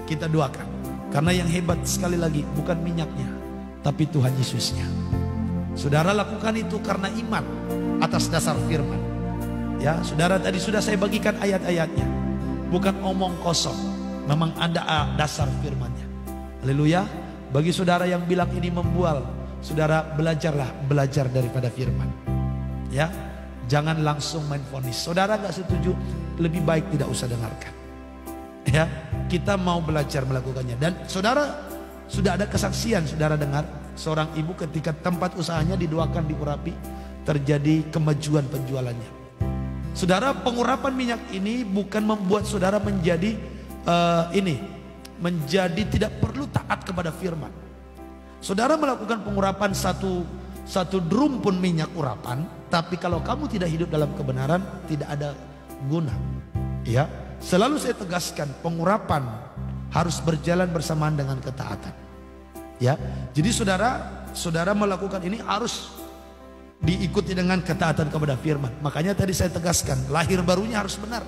Kita doakan. Karena yang hebat sekali lagi bukan minyaknya, tapi Tuhan Yesusnya. Saudara lakukan itu karena iman atas dasar firman. Ya, saudara, tadi sudah saya bagikan ayat-ayatnya. Bukan omong kosong, memang ada dasar firmannya. Haleluya. Bagi saudara yang bilang ini membual, saudara belajar daripada firman. Ya, jangan langsung main vonis. Saudara gak setuju, lebih baik tidak usah dengarkan. Ya, kita mau belajar melakukannya. Dan saudara, sudah ada kesaksian, saudara dengar, seorang ibu ketika tempat usahanya didoakan, diurapi, terjadi kemajuan penjualannya. Saudara, pengurapan minyak ini bukan membuat saudara menjadi menjadi tidak perlu taat kepada firman. Saudara melakukan pengurapan satu drum pun minyak urapan, tapi kalau kamu tidak hidup dalam kebenaran, tidak ada guna. Ya, selalu saya tegaskan, pengurapan harus berjalan bersamaan dengan ketaatan. Ya, jadi saudara melakukan ini harus diikuti dengan ketaatan kepada firman. Makanya tadi saya tegaskan, lahir barunya harus benar,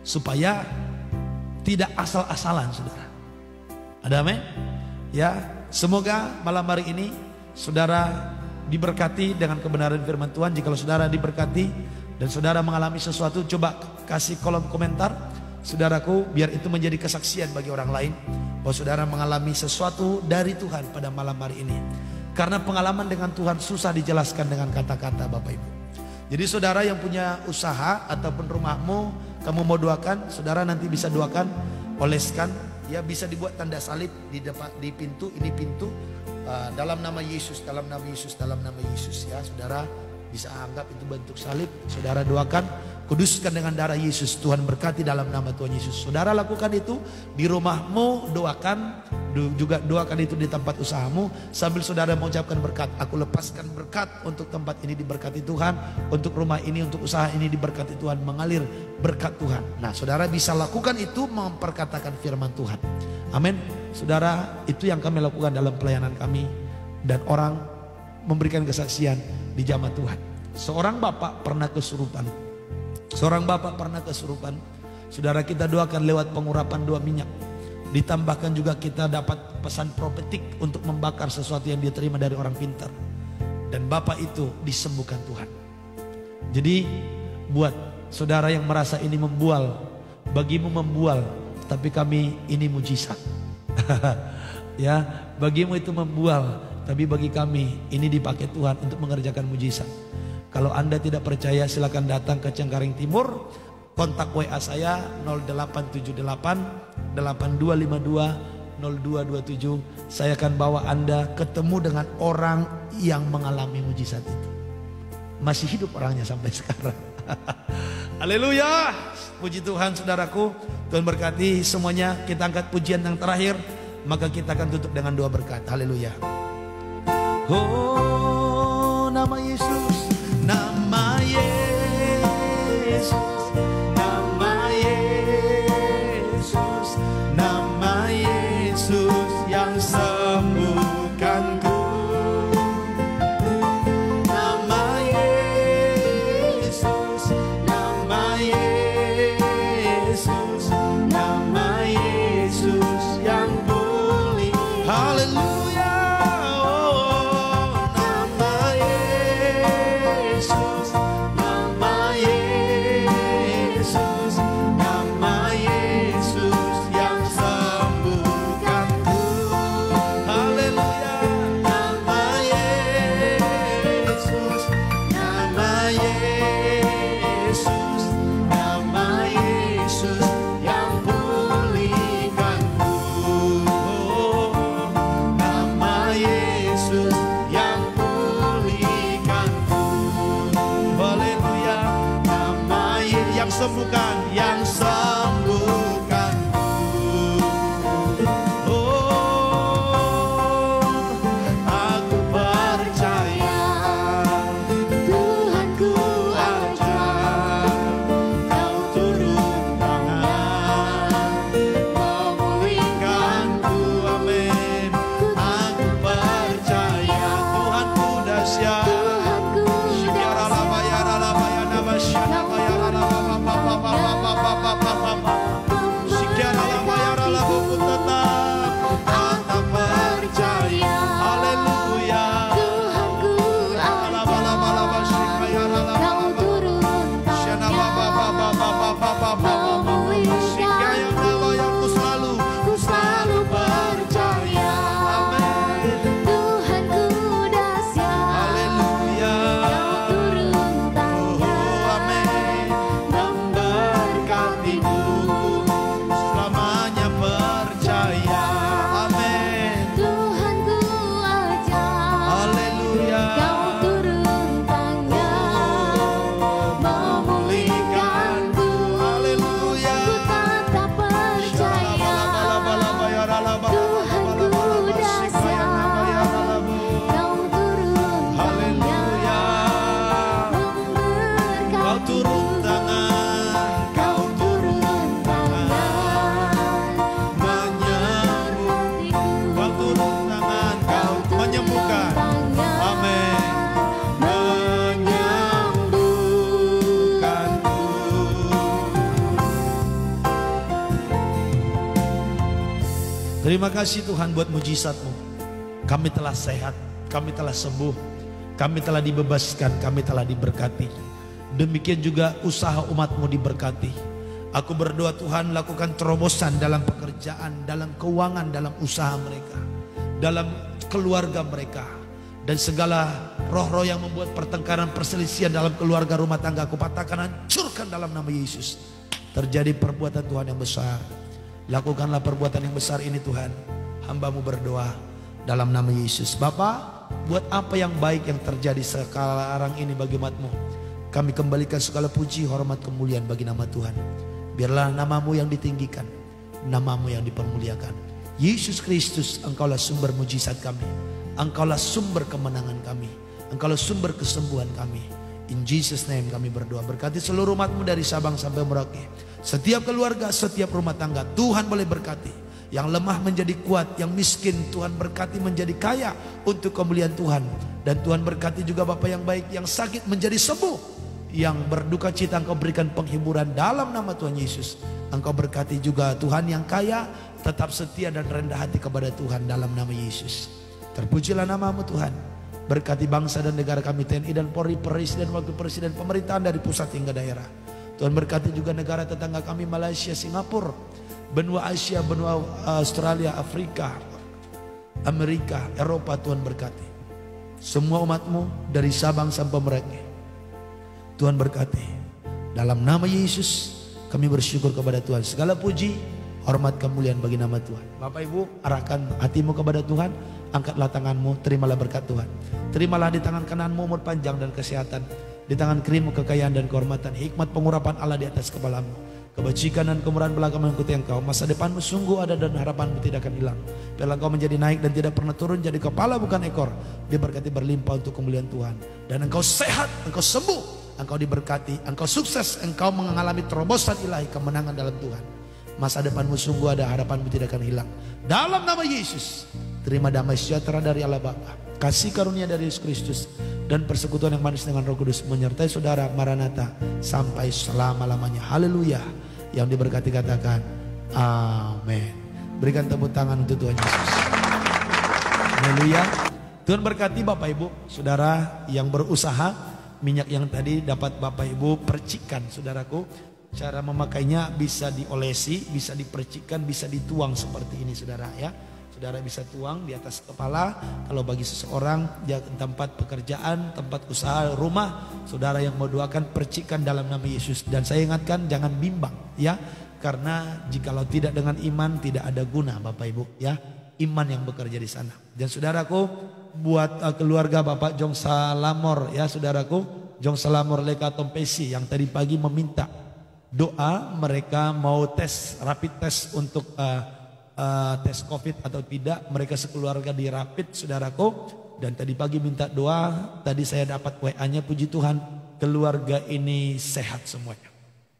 supaya tidak asal-asalan, saudara. Ada amin? Ya, semoga malam hari ini saudara diberkati dengan kebenaran firman Tuhan. Jikalau saudara diberkati dan saudara mengalami sesuatu, coba kasih kolom komentar, saudaraku, biar itu menjadi kesaksian bagi orang lain bahwa saudara mengalami sesuatu dari Tuhan pada malam hari ini. Karena pengalaman dengan Tuhan susah dijelaskan dengan kata-kata, Bapak Ibu. Jadi saudara yang punya usaha ataupun rumahmu, kamu mau doakan, saudara nanti bisa doakan, oleskan, ya, bisa dibuat tanda salib di depan, di pintu, ini pintu, dalam nama Yesus, dalam nama Yesus, dalam nama Yesus, ya. Saudara bisa anggap itu bentuk salib. Saudara doakan, kuduskan dengan darah Yesus, Tuhan berkati dalam nama Tuhan Yesus. Saudara lakukan itu di rumahmu, doakan, juga doakan itu di tempat usahamu, sambil saudara mengucapkan berkat. Aku lepaskan berkat untuk tempat ini diberkati Tuhan, untuk rumah ini, untuk usaha ini diberkati Tuhan, mengalir berkat Tuhan. Nah, saudara bisa lakukan itu, memperkatakan firman Tuhan. Amin. Saudara, itu yang kami lakukan dalam pelayanan kami, dan orang memberikan kesaksian di jamaah Tuhan. Seorang bapak pernah kesurupan. Saudara, kita doakan lewat pengurapan doa minyak. Ditambahkan juga kita dapat pesan profetik untuk membakar sesuatu yang dia terima dari orang pintar. Dan bapak itu disembuhkan Tuhan. Jadi buat saudara yang merasa ini membual, bagimu membual, tapi kami ini mujizat. Ya, bagimu itu membual, tapi bagi kami ini dipakai Tuhan untuk mengerjakan mujizat. Kalau Anda tidak percaya, silakan datang ke Cengkareng Timur. Kontak WA saya 0878 8252 0227 saya akan bawa Anda ketemu dengan orang yang mengalami mujizat itu. Masih hidup orangnya sampai sekarang. Haleluya. Puji Tuhan saudaraku. Tuhan berkati semuanya. Kita angkat pujian yang terakhir. Maka kita akan tutup dengan doa berkat. Haleluya. Oh, nama Yesus, nama Yesus, nama Yesus, nama Yesus yang sembuhkanku. Nama Yesus, nama Yesus, nama Yesus yang pulih. Haleluya. Sembuhkan, yang sembuhkanku. Oh, aku percaya Tuhanku aja, Kau turun tangan memulihkanku. Amin. Aku percaya Tuhanku dahsyat. Terima kasih Tuhan buat mujizat-Mu. Kami telah sehat, kami telah sembuh, kami telah dibebaskan, kami telah diberkati. Demikian juga usaha umat-Mu diberkati. Aku berdoa Tuhan, lakukan terobosan dalam pekerjaan, dalam keuangan, dalam usaha mereka, dalam keluarga mereka. Dan segala roh-roh yang membuat pertengkaran, perselisihan dalam keluarga rumah tangga, aku patahkan, hancurkan dalam nama Yesus. Terjadi perbuatan Tuhan yang besar. Lakukanlah perbuatan yang besar ini Tuhan. Hamba-Mu berdoa dalam nama Yesus. Bapa, buat apa yang baik yang terjadi sekarang ini bagi umat-Mu. Kami kembalikan segala puji, hormat, kemuliaan bagi nama Tuhan. Biarlah nama-Mu yang ditinggikan, nama-Mu yang dipermuliakan. Yesus Kristus, Engkaulah sumber mujizat kami. Engkaulah sumber kemenangan kami. Engkaulah sumber kesembuhan kami. In Jesus name kami berdoa. Berkati seluruh umat-Mu dari Sabang sampai Merauke. Setiap keluarga, setiap rumah tangga Tuhan boleh berkati. Yang lemah menjadi kuat, yang miskin Tuhan berkati menjadi kaya untuk kemuliaan Tuhan. Dan Tuhan berkati juga Bapa yang baik, yang sakit menjadi sembuh, yang berduka cita Engkau berikan penghiburan dalam nama Tuhan Yesus. Engkau berkati juga Tuhan yang kaya, tetap setia dan rendah hati kepada Tuhan dalam nama Yesus. Terpujilah nama-Mu Tuhan. Berkati bangsa dan negara kami, TNI dan Polri, Presiden, Wakil Presiden, pemerintahan dari pusat hingga daerah. Tuhan berkati juga negara tetangga kami, Malaysia, Singapura, benua Asia, benua Australia, Afrika, Amerika, Eropa. Tuhan berkati semua umat-Mu dari Sabang sampai Merauke. Tuhan berkati. Dalam nama Yesus kami bersyukur kepada Tuhan. Segala puji, Hormat kemuliaan bagi nama Tuhan. Bapak Ibu, arahkan hatimu kepada Tuhan. Angkatlah tanganmu, terimalah berkat Tuhan. Terimalah di tangan kananmu umur panjang dan kesehatan. Di tangan kirimu kekayaan dan kehormatan. Hikmat pengurapan Allah di atas kepalamu. Kebajikan dan kemurahan belaka mengikuti engkau. Masa depanmu sungguh ada dan harapanmu tidak akan hilang. Biarlah engkau menjadi naik dan tidak pernah turun. Jadi kepala bukan ekor. Diberkati berlimpah untuk kemuliaan Tuhan. Dan engkau sehat, engkau sembuh. Engkau diberkati, engkau sukses. Engkau mengalami terobosan ilahi, kemenangan dalam Tuhan. Masa depanmu sungguh ada, harapanmu tidak akan hilang. Dalam nama Yesus, terima damai sejahtera dari Allah Bapa, kasih karunia dari Yesus Kristus, dan persekutuan yang manis dengan Roh Kudus menyertai saudara. Maranatha sampai selama-lamanya. Haleluya. Yang diberkati katakan amin. Berikan tepuk tangan untuk Tuhan Yesus. Haleluya. Tuhan berkati Bapak Ibu, saudara yang berusaha. Minyak yang tadi dapat Bapak Ibu percikan, saudaraku. Cara memakainya bisa diolesi, bisa dipercikkan, bisa dituang seperti ini, saudara ya. Saudara bisa tuang di atas kepala. Kalau bagi seseorang di tempat pekerjaan, tempat usaha, rumah, saudara yang mau doakan, percikan dalam nama Yesus. Dan saya ingatkan, jangan bimbang ya, karena jikalau tidak dengan iman tidak ada guna Bapak Ibu ya. Iman yang bekerja di sana. Dan saudaraku, buat keluarga Bapak Jong Salamor ya, saudaraku, Jong Salamor Leka Tompesi yang tadi pagi meminta doa, mereka mau tes, rapid test untuk tes COVID atau tidak. Mereka sekeluarga di rapid, saudaraku. Dan tadi pagi minta doa. Tadi saya dapat WA-nya, puji Tuhan, keluarga ini sehat semuanya.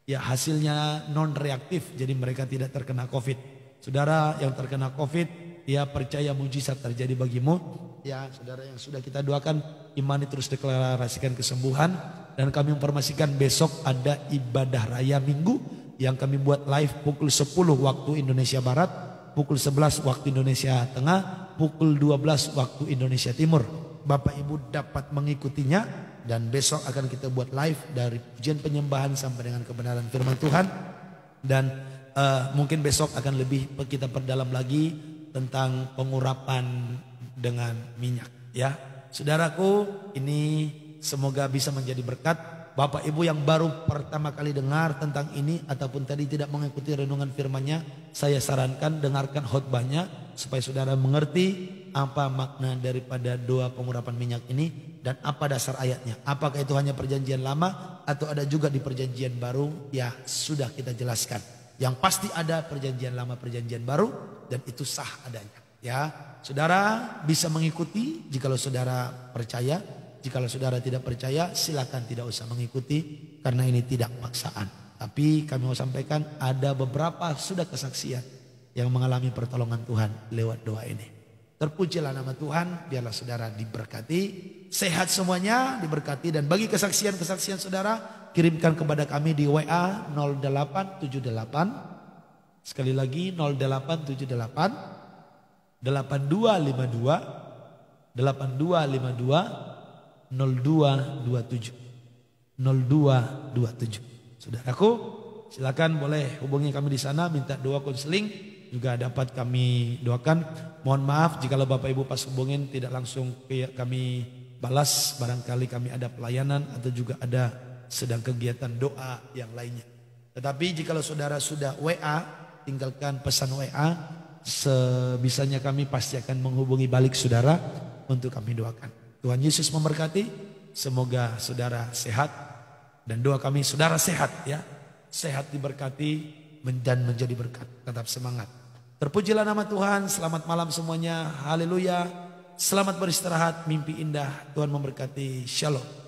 Ya, hasilnya non reaktif, jadi mereka tidak terkena COVID. Saudara yang terkena COVID, ya percaya mujizat terjadi bagimu. Ya, saudara yang sudah kita doakan, imani terus deklarasikan kesembuhan. Dan kami informasikan besok ada ibadah raya minggu yang kami buat live pukul 10 waktu Indonesia Barat, pukul 11 waktu Indonesia Tengah, pukul 12 waktu Indonesia Timur. Bapak Ibu dapat mengikutinya dan besok akan kita buat live dari pujian penyembahan sampai dengan kebenaran firman Tuhan. Dan mungkin besok akan lebih kita perdalam lagi tentang pengurapan dengan minyak ya. Saudaraku, ini semoga bisa menjadi berkat. Bapak Ibu yang baru pertama kali dengar tentang ini ataupun tadi tidak mengikuti renungan firman-Nya, saya sarankan dengarkan khotbahnya supaya saudara mengerti apa makna daripada doa pengurapan minyak ini dan apa dasar ayatnya. Apakah itu hanya perjanjian lama atau ada juga di perjanjian baru? Ya, sudah kita jelaskan. Yang pasti ada perjanjian lama, perjanjian baru, dan itu sah adanya. Ya, saudara bisa mengikuti jikalau saudara percaya. Jikalau saudara tidak percaya, silakan tidak usah mengikuti karena ini tidak paksaan. Tapi kami mau sampaikan ada beberapa sudah kesaksian yang mengalami pertolongan Tuhan lewat doa ini. Terpujilah nama Tuhan, biarlah saudara diberkati, sehat semuanya, diberkati. Dan bagi kesaksian-kesaksian saudara, kirimkan kepada kami di WA 0878. Sekali lagi 0878 8252 8252 0227 Saudaraku, silakan boleh hubungi kami di sana, minta doa konseling juga dapat kami doakan. Mohon maaf jika Bapak Ibu pas hubungin tidak langsung kami balas, barangkali kami ada pelayanan atau juga ada sedang kegiatan doa yang lainnya. Tetapi jika saudara sudah WA, tinggalkan pesan WA, sebisanya kami pasti akan menghubungi balik saudara untuk kami doakan. Tuhan Yesus memberkati, semoga saudara sehat dan doa kami saudara sehat ya. Sehat diberkati dan menjadi berkat. Tetap semangat. Terpujilah nama Tuhan, selamat malam semuanya. Haleluya. Selamat beristirahat, mimpi indah. Tuhan memberkati. Shalom.